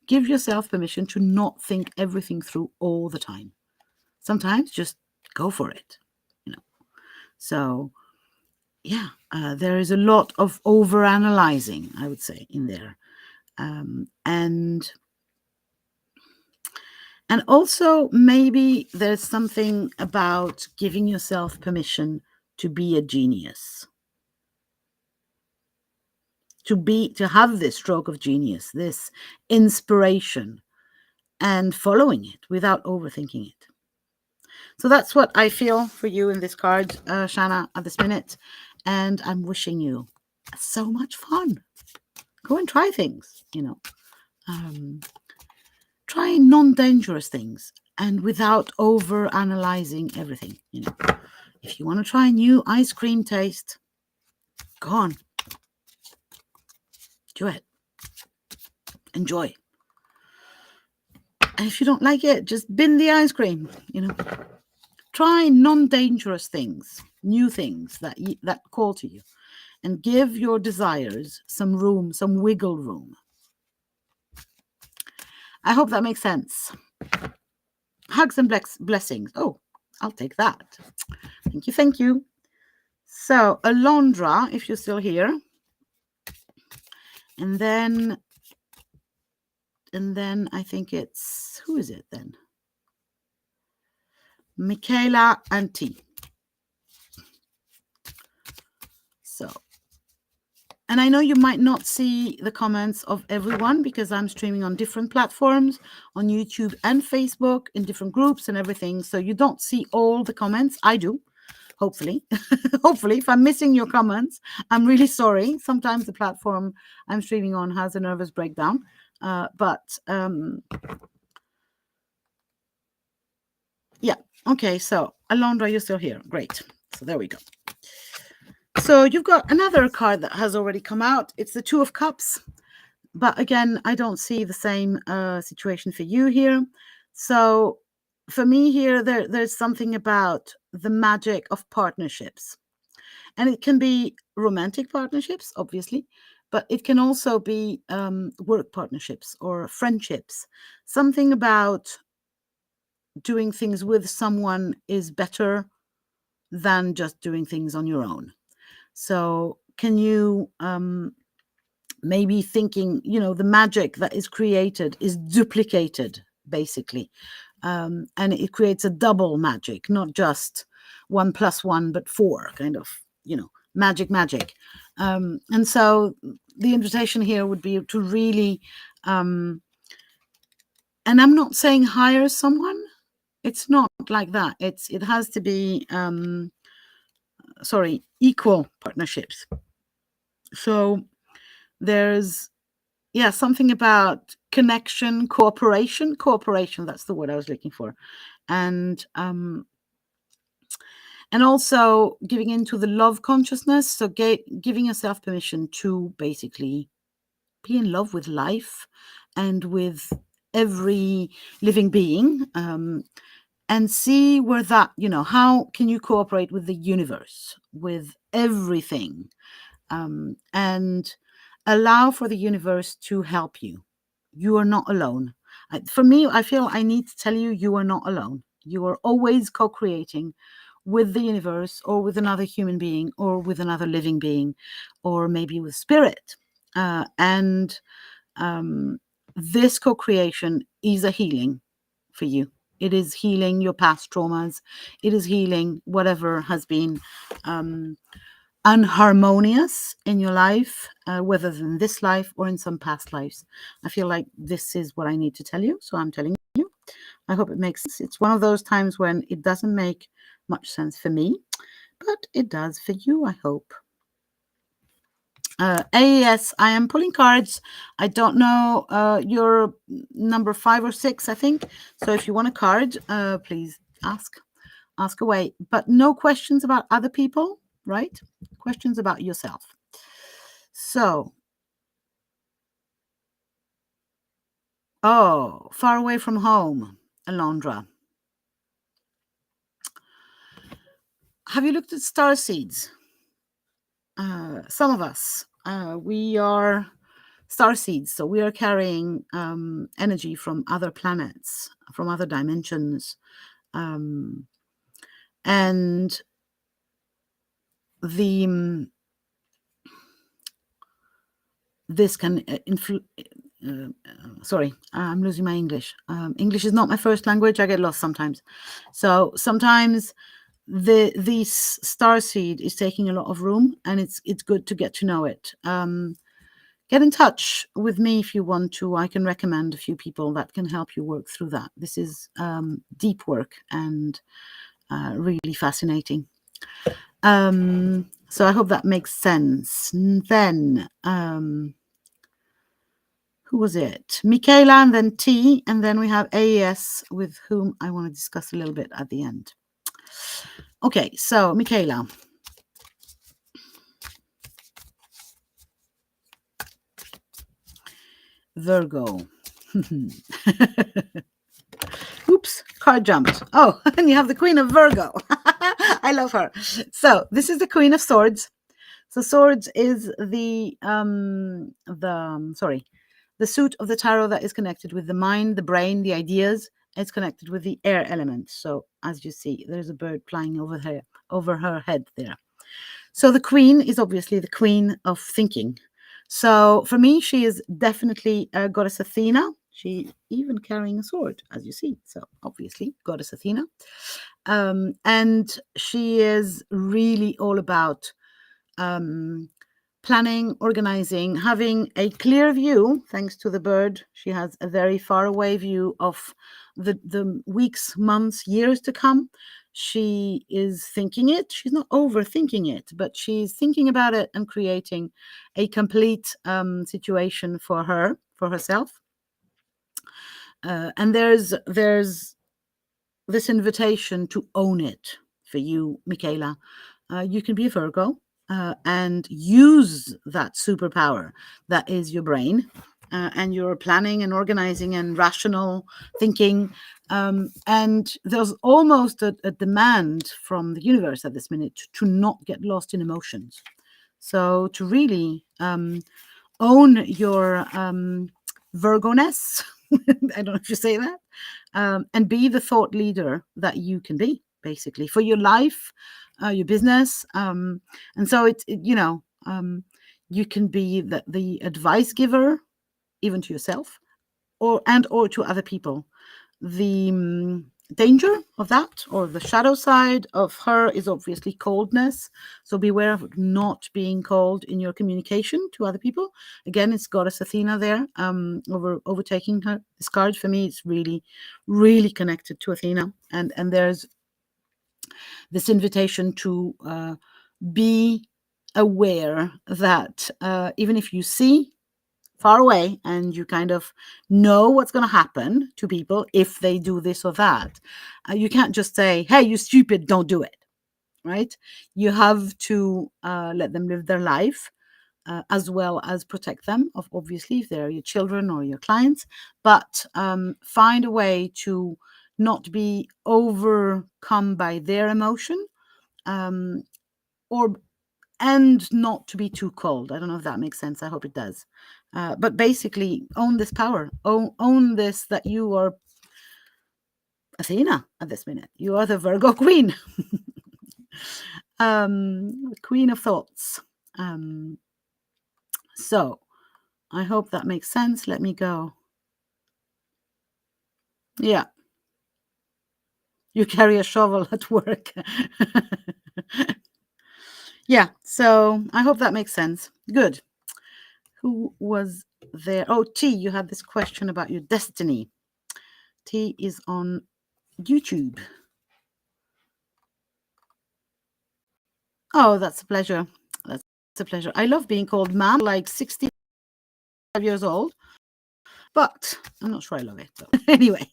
Give yourself permission to not think everything through all the time. Sometimes just go for it. So yeah, there is a lot of overanalyzing, I would say, in there. And also maybe there's something about giving yourself permission to be a genius. To have this stroke of genius, this inspiration, and following it without overthinking it. So that's what I feel for you in this card, Shanna, at this minute. And I'm wishing you so much fun. Go and try things, try non-dangerous things and without over-analyzing everything. If you want to try a new ice cream taste, go on. Do it. Enjoy. And if you don't like it, just bin the ice cream, Try non-dangerous things, new things that call to you, and give your desires some room, some wiggle room. I hope that makes sense. Hugs and blessings. Oh, I'll take that. Thank you. Thank you. So, Alondra, if you're still here. And then I think it's, who is it then? Michaela and T. So, and I know you might not see the comments of everyone because I'm streaming on different platforms, on YouTube and Facebook, in different groups and everything. So you don't see all the comments. I do, hopefully. Hopefully, if I'm missing your comments, I'm really sorry. Sometimes the platform I'm streaming on has a nervous breakdown. But yeah, okay. So Alondra, you're still here. Great. So there we go. So you've got another card that has already come out. It's the Two of Cups. But again, I don't see the same situation for you here. So for me here, there's something about the magic of partnerships. And it can be romantic partnerships, obviously, but it can also be work partnerships or friendships. Something about doing things with someone is better than just doing things on your own. So can you maybe thinking, the magic that is created is duplicated, basically. And it creates a double magic, not just 1 + 1, but 4, kind of, magic. And so the invitation here would be to really, and I'm not saying hire someone. It's not like that. It has to be, equal partnerships. So there's, something about connection, cooperation, that's the word I was looking for. And also giving into the love consciousness. So giving yourself permission to basically be in love with life and with every living being, and see where that, how can you cooperate with the universe, with everything, and allow for the universe to help you. You are not alone. For me, I feel I need to tell you, you are not alone. You are always co-creating with the universe, or with another human being, or with another living being, or maybe with spirit. And this co-creation is a healing for you. It is healing your past traumas. It is healing whatever has been unharmonious in your life, whether in this life or in some past lives. I feel like this is what I need to tell you, so I'm telling you. I hope it makes sense. It's one of those times when it doesn't make much sense for me, but it does for you, I hope. AES, I am pulling cards. I don't know your number 5 or 6, I think. So if you want a card, please ask away. But no questions about other people, right? Questions about yourself. So, far away from home, Alondra. Have you looked at star seeds? Some of us, we are star seeds, so we are carrying energy from other planets, from other dimensions, and the this can sorry, I'm losing my English. English is not my first language. I get lost sometimes. So sometimes this star seed is taking a lot of room, and it's good to get to know it. Get in touch with me if you want to. I can recommend a few people that can help you work through that. This is deep work and really fascinating. So I hope that makes sense. Then who was it? Michaela, and then T, and then we have AES, with whom I want to discuss a little bit at the end. Okay, so Michaela. Virgo. Oops, card jumped. Oh, and you have the Queen of Virgo. I love her. So this is the Queen of Swords. So Swords is the suit of the tarot that is connected with the mind, the brain, the ideas. It's connected with the air element. So as you see, there's a bird flying over her head there. So the Queen is obviously the queen of thinking. So for me, she is definitely Goddess Athena. She even carrying a sword, as you see. So obviously, Goddess Athena. And she is really all about planning, organizing, having a clear view. Thanks to the bird, she has a very far away view of the weeks, months, years to come. She is thinking it. She's not overthinking it, but she's thinking about it and creating a complete situation for herself. And there's this invitation to own it for you, Michaela. You can be a Virgo and use that superpower that is your brain and your planning and organizing and rational thinking. And there's almost a demand from the universe at this minute to not get lost in emotions. So to really own your Virgo-ness, I don't know if you say that, and be the thought leader that you can be, basically, for your life, your business. And so you can be the advice giver, even to yourself, or to other people. The danger of that, or the shadow side of her, is obviously coldness. So beware of not being cold in your communication to other people. Again, it's Goddess Athena there, overtaking her. This card for me is really, really connected to Athena, and there's this invitation to be aware that even if you see far away and you kind of know what's going to happen to people if they do this or that, you can't just say, hey, you stupid, don't do it, right? You have to let them live their life, as well as protect them, obviously, if they're your children or your clients, but find a way to not be overcome by their emotion, and not to be too cold. I don't know if that makes sense. I hope it does. But basically, own this power. Own this, that you are Athena at this minute. You are the Virgo queen. Queen of Thoughts. So I hope that makes sense. Let me go. Yeah, you carry a shovel at work. Yeah, so I hope that makes sense. Good. Who was there? Oh, T, you had this question about your destiny. T is on YouTube. Oh, that's a pleasure. That's a pleasure. I love being called ma'am, like 65 years old, but I'm not sure I love it. So. Anyway,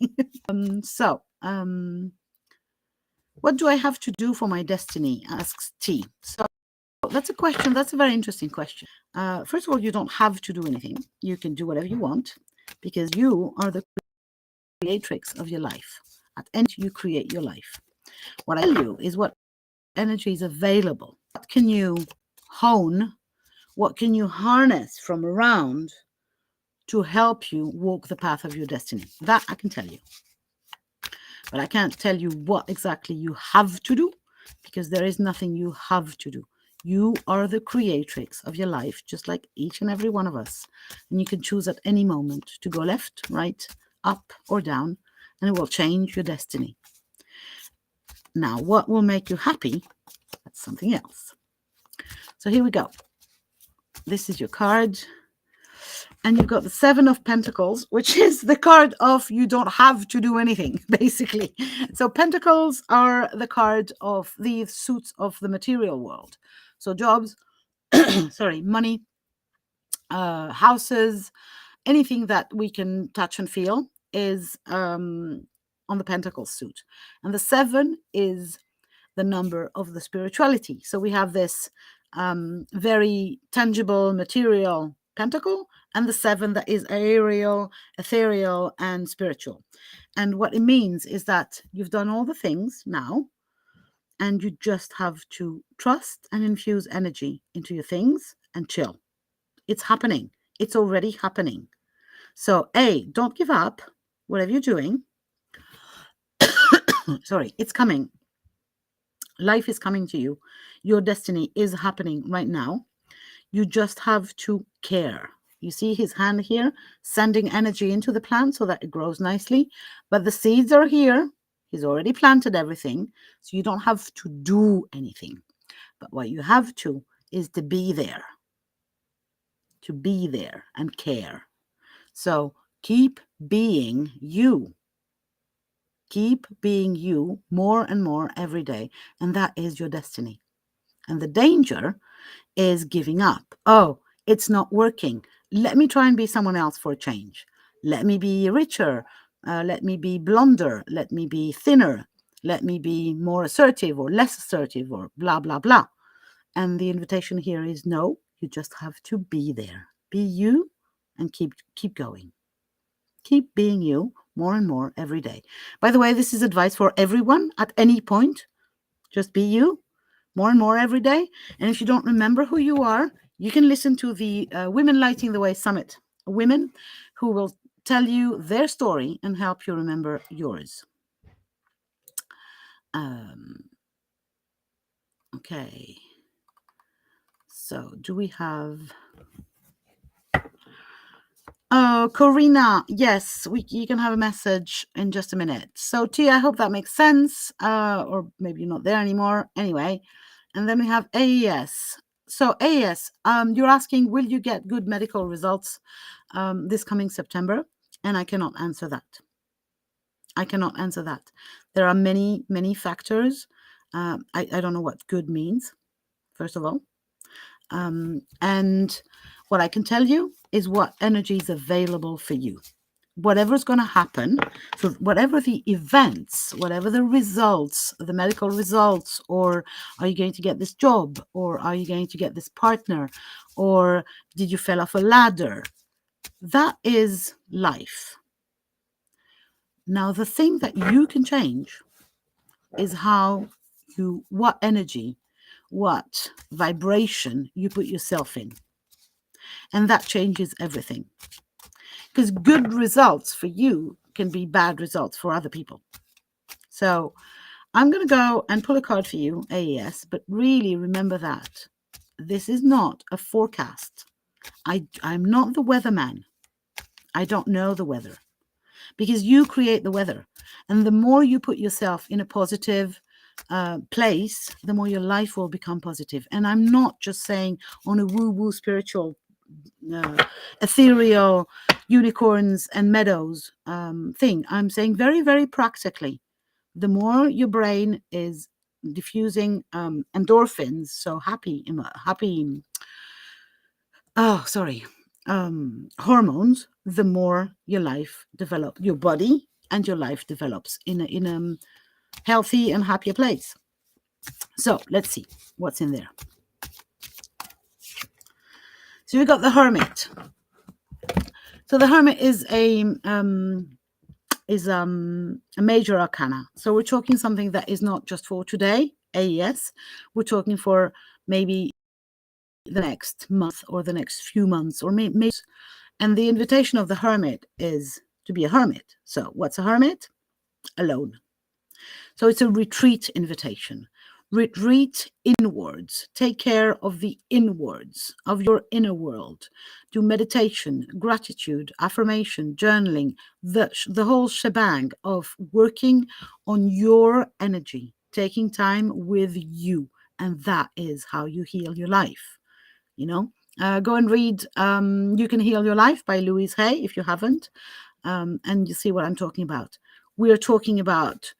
what do I have to do for my destiny? Asks T. So that's a question. That's a very interesting question. First of all, you don't have to do anything. You can do whatever you want because you are the creatrix of your life. At end, you create your life. What I tell you is what energy is available. What can you hone? What can you harness from around to help you walk the path of your destiny? That I can tell you. But I can't tell you what exactly you have to do because there is nothing you have to do. You are the creatrix of your life, just like each and every one of us. And you can choose at any moment to go left, right, up, or down, and it will change your destiny. Now, what will make you happy? That's something else. So here we go. This is your card. And you've got the Seven of Pentacles, which is the card of you don't have to do anything, basically. So Pentacles are the card of the suits of the material world. So jobs, money, houses, anything that we can touch and feel is on the Pentacles suit. And the 7 is the number of the spirituality. So we have this very tangible material pentacle and the 7 that is aerial, ethereal, and spiritual. And what it means is that you've done all the things now and you just have to trust and infuse energy into your things and chill. It's happening. It's already happening. So don't give up whatever you're doing. Sorry, it's coming. Life is coming to you. Your destiny is happening right now. You just have to care. You see his hand here, sending energy into the plant so that it grows nicely. But the seeds are here. He's already planted everything. So you don't have to do anything. But what you have to is to be there. To be there and care. So keep being you. Keep being you more and more every day. And that is your destiny. And the danger is giving up. Oh, it's not working. Let me try and be someone else for a change. Let me be richer. Let me be blonder. Let me be thinner. Let me be more assertive or less assertive or blah, blah, blah. And the invitation here is no, you just have to be there. Be you and keep going. Keep being you more and more every day. By the way, this is advice for everyone at any point. Just be you more and more every day. And if you don't remember who you are, you can listen to the Women Lighting the Way Summit. Women who will tell you their story and help you remember yours. Okay. So do we have... Oh, Corina, yes, you can have a message in just a minute. So T, I hope that makes sense, or maybe you're not there anymore. Anyway, and then we have AES. So AES, you're asking, will you get good medical results this coming September? And I cannot answer that. I cannot answer that. There are many, many factors. I don't know what good means, first of all. And what I can tell you is what energy is available for you. Whatever's going to happen, so whatever the events, whatever the results, the medical results, or are you going to get this job, or are you going to get this partner, or did you fell off a ladder? That is life. Now, the thing that you can change is what energy, what vibration you put yourself in. And that changes everything. Because good results for you can be bad results for other people. So I'm going to go and pull a card for you, AES, but really remember that this is not a forecast. I'm not the weatherman. I don't know the weather, because you create the weather. And the more you put yourself in a positive place, the more your life will become positive. And I'm not just saying on a woo-woo spiritual, ethereal, unicorns and meadows thing. I'm saying very, very practically. The more your brain is diffusing endorphins, so hormones, the more your body and your life develops in a healthy and happier place. So let's see what's in there. So we got the Hermit. So the Hermit is a major arcana. So we're talking something that is not just for today, AES. We're talking for maybe the next month or the next few months, or maybe. And the invitation of the Hermit is to be a hermit. So what's a hermit? Alone. So it's a retreat invitation. Retreat inwards. Take care of the inwards, of your inner world. Do meditation, gratitude, affirmation, journaling, the whole shebang of working on your energy, taking time with you. And that is how you heal your life. You know, go and read You Can Heal Your Life by Louise Hay if you haven't, and you see what I'm talking about. We are talking about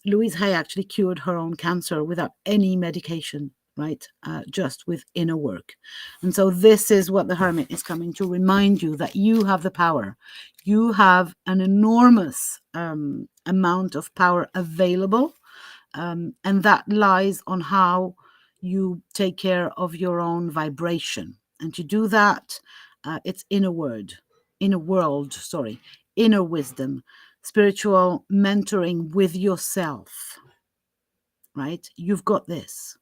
Louise Hay actually cured her own cancer without any medication, right? Just with inner work. And so this is what the Hermit is coming to remind you, that you have the power. You have an enormous amount of power available, and that lies on how you take care of your own vibration. And to do that, it's inner wisdom, spiritual mentoring with yourself, right? You've got this,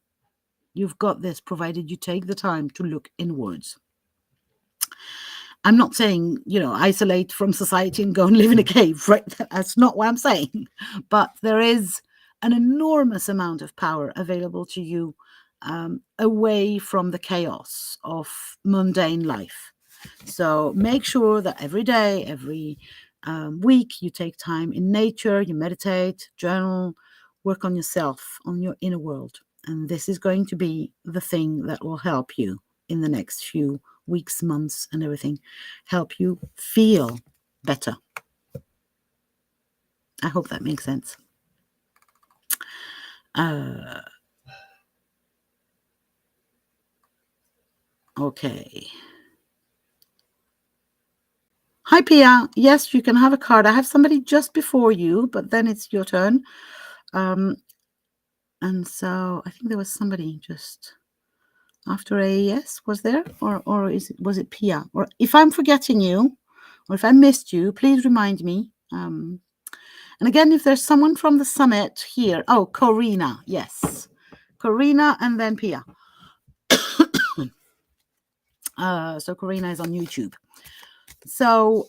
provided you take the time to look inwards. I'm not saying, isolate from society and go and live in a cave, right? That's not what I'm saying. But there is an enormous amount of power available to you, away from the chaos of mundane life. So make sure that every day, every week, you take time in nature, you meditate, journal, work on yourself, on your inner world. And this is going to be the thing that will help you in the next few weeks, months, and everything. Help you feel better. I hope that makes sense. Okay. Hi, Pia. Yes, you can have a card. I have somebody just before you, but then it's your turn. And so I think there was somebody just after AES, was there? Or was it Pia? Or if I'm forgetting you, or if I missed you, please remind me. And again, if there's someone from the summit here. Oh, Corina. Yes. Corina and then Pia. So Corina is on YouTube. So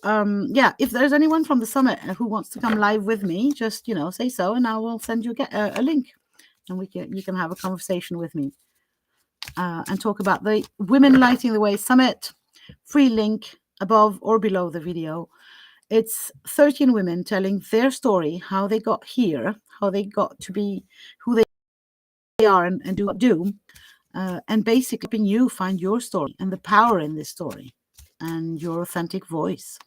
yeah, if there's anyone from the summit who wants to come live with me, just say so, and I will send you a link, and you can have a conversation with me and talk about the Women Lighting the Way Summit. Free link above or below the video. It's 13 women telling their story, how they got here, how they got to be who they are and do what do, and basically helping you find your story and the power in this story and your authentic voice.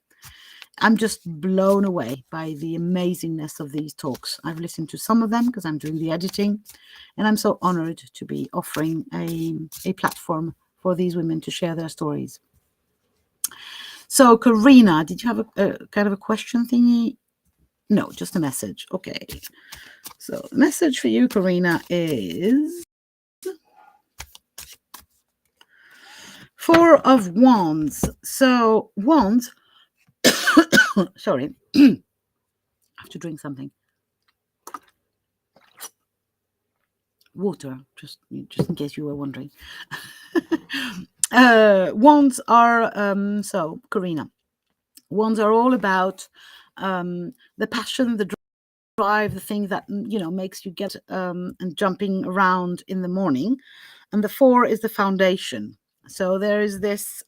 I'm just blown away by the amazingness of these talks. I've listened to some of them because I'm doing the editing, and I'm so honored to be offering a platform for these women to share their stories. So, Karina, did you have a kind of a question thingy? No, just a message. Okay. So, the message for you, Karina, is Four of Wands. So, Wands, sorry, I have to drink something. Water, just in case you were wondering. Wands are, so, Karina, wands are all about the passion, the drive, the thing that makes you get and jumping around in the morning. And the 4 is the foundation. So there is this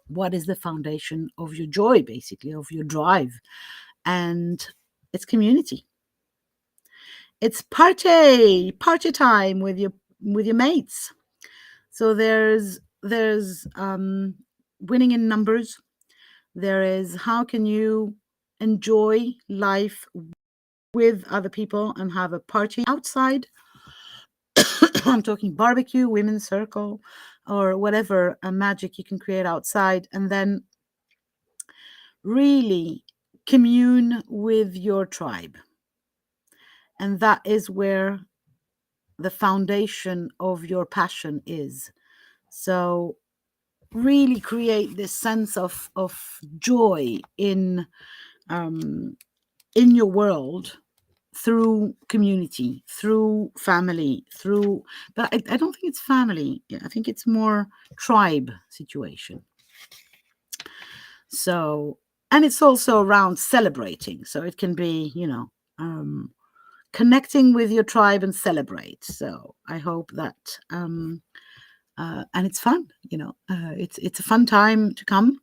what is the foundation of your joy, basically, of your drive? And it's community. It's party time with your mates. So there's winning in numbers. There is how can you enjoy life with other people and have a party outside. I'm talking barbecue, women's circle, or whatever magic you can create outside, and then really commune with your tribe. And that is where the foundation of your passion is. So really create this sense of joy in your world through community, through family, but I don't think it's family. I think it's more tribe situation. So, and it's also around celebrating. So it can be, connecting with your tribe and celebrate. So I hope that, and it's fun, it's a fun time to come.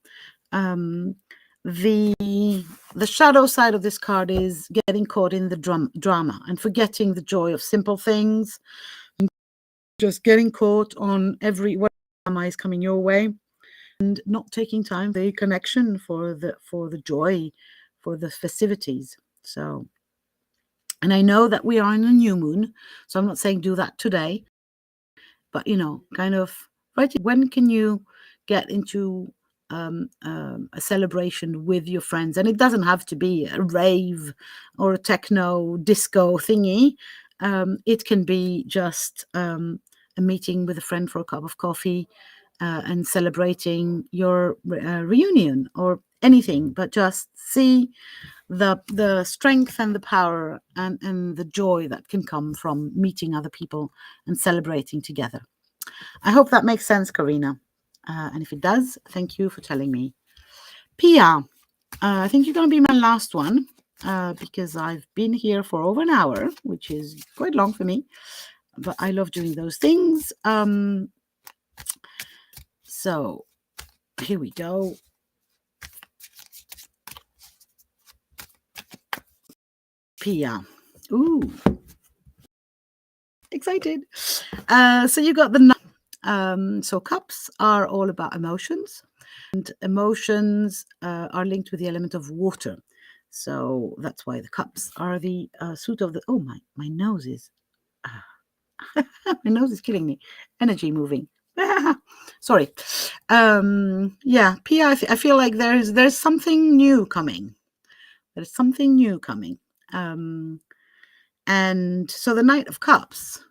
The shadow side of this card is getting caught in the drama and forgetting the joy of simple things, and just getting caught on what drama is coming your way, and not taking time for the connection, for the joy, for the festivities. So, and I know that we are in a new moon, so I'm not saying do that today, but kind of right. When can you get into a celebration with your friends? And it doesn't have to be a rave or a techno disco thingy. It can be just a meeting with a friend for a cup of coffee and celebrating your reunion or anything, but just see the strength and the power and the joy that can come from meeting other people and celebrating together. I hope that makes sense, Karina. And if it does, thank you for telling me. Pia, I think you're going to be my last one because I've been here for over an hour, which is quite long for me, but I love doing those things. So here we go. Pia. Ooh. Excited. So you got the so cups are all about emotions, and emotions are linked with the element of water. So that's why the cups are the suit of the. Oh, my nose is my nose is killing me. Energy moving. Sorry. Yeah, Pia. I feel like there's something new coming. There's something new coming. And so the Knight of Cups.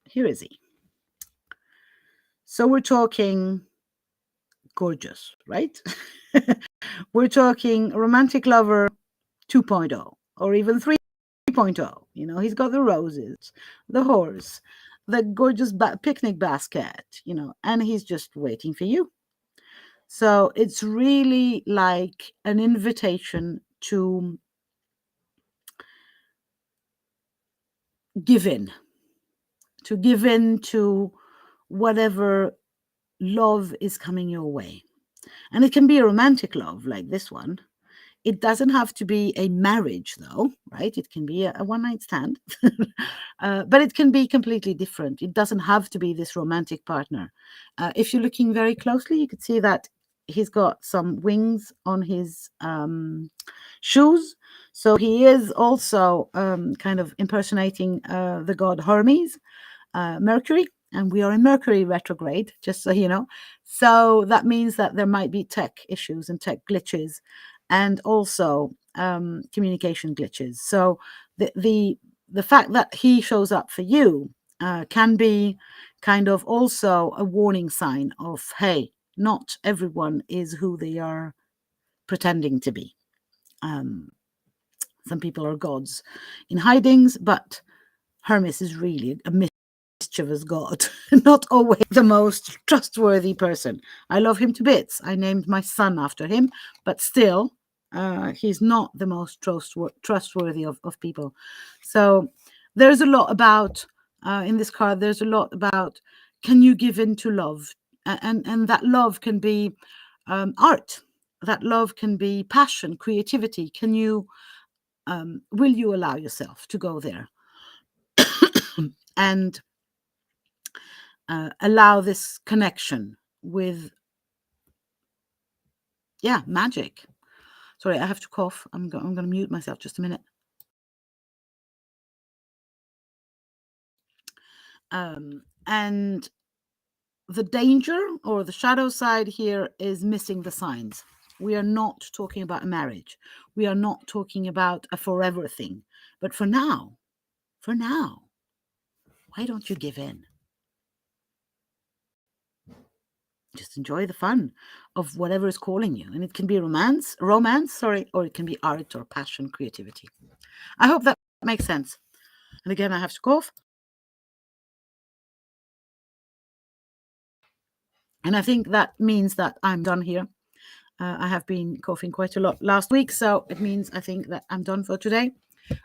Here is he. So we're talking gorgeous, right? We're talking romantic lover 2.0 or even 3.0. He's got the roses, the horse, the gorgeous picnic basket, and he's just waiting for you. So it's really like an invitation to give in to whatever love is coming your way. And it can be a romantic love like this one. It doesn't have to be a marriage, though, right? It can be a one-night stand, but it can be completely different. It doesn't have to be this romantic partner. If you're looking very closely, you could see that he's got some wings on his shoes. So he is also kind of impersonating the god Hermes, Mercury. And we are in Mercury retrograde, just so you know. So that means that there might be tech issues and tech glitches, and also communication glitches. So the fact that he shows up for you can be kind of also a warning sign of, hey, not everyone is who they are pretending to be. Some people are gods in hidings, but Hermes is really a mischievous god, not always the most trustworthy person. I love him to bits. I named my son after him, but still, He's not the most trustworthy of people. So there's a lot about in this card. There's a lot about, can you give in to love, and that love can be art. That love can be passion, creativity. Can you will you allow yourself to go there and allow this connection with magic? Sorry, I have to cough. I'm going to mute myself just a minute. And the danger or the shadow side here is missing the signs. We are not talking about a marriage. We are not talking about a forever thing. But for now, why don't you give in? Just enjoy the fun of whatever is calling you. And it can be romance, or it can be art or passion, creativity. I hope that makes sense. And again, I have to cough. And I think that means that I'm done here. I have been coughing quite a lot last week, so it means I think that I'm done for today.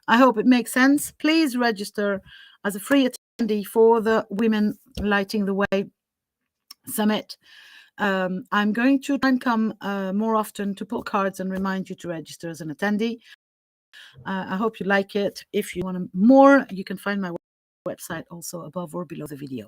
I hope it makes sense. Please register as a free attendee for the Women Lighting the Way Summit. I'm going to try and come more often to pull cards and remind you to register as an attendee. I hope you like it. If you want more, you can find my website also above or below the video.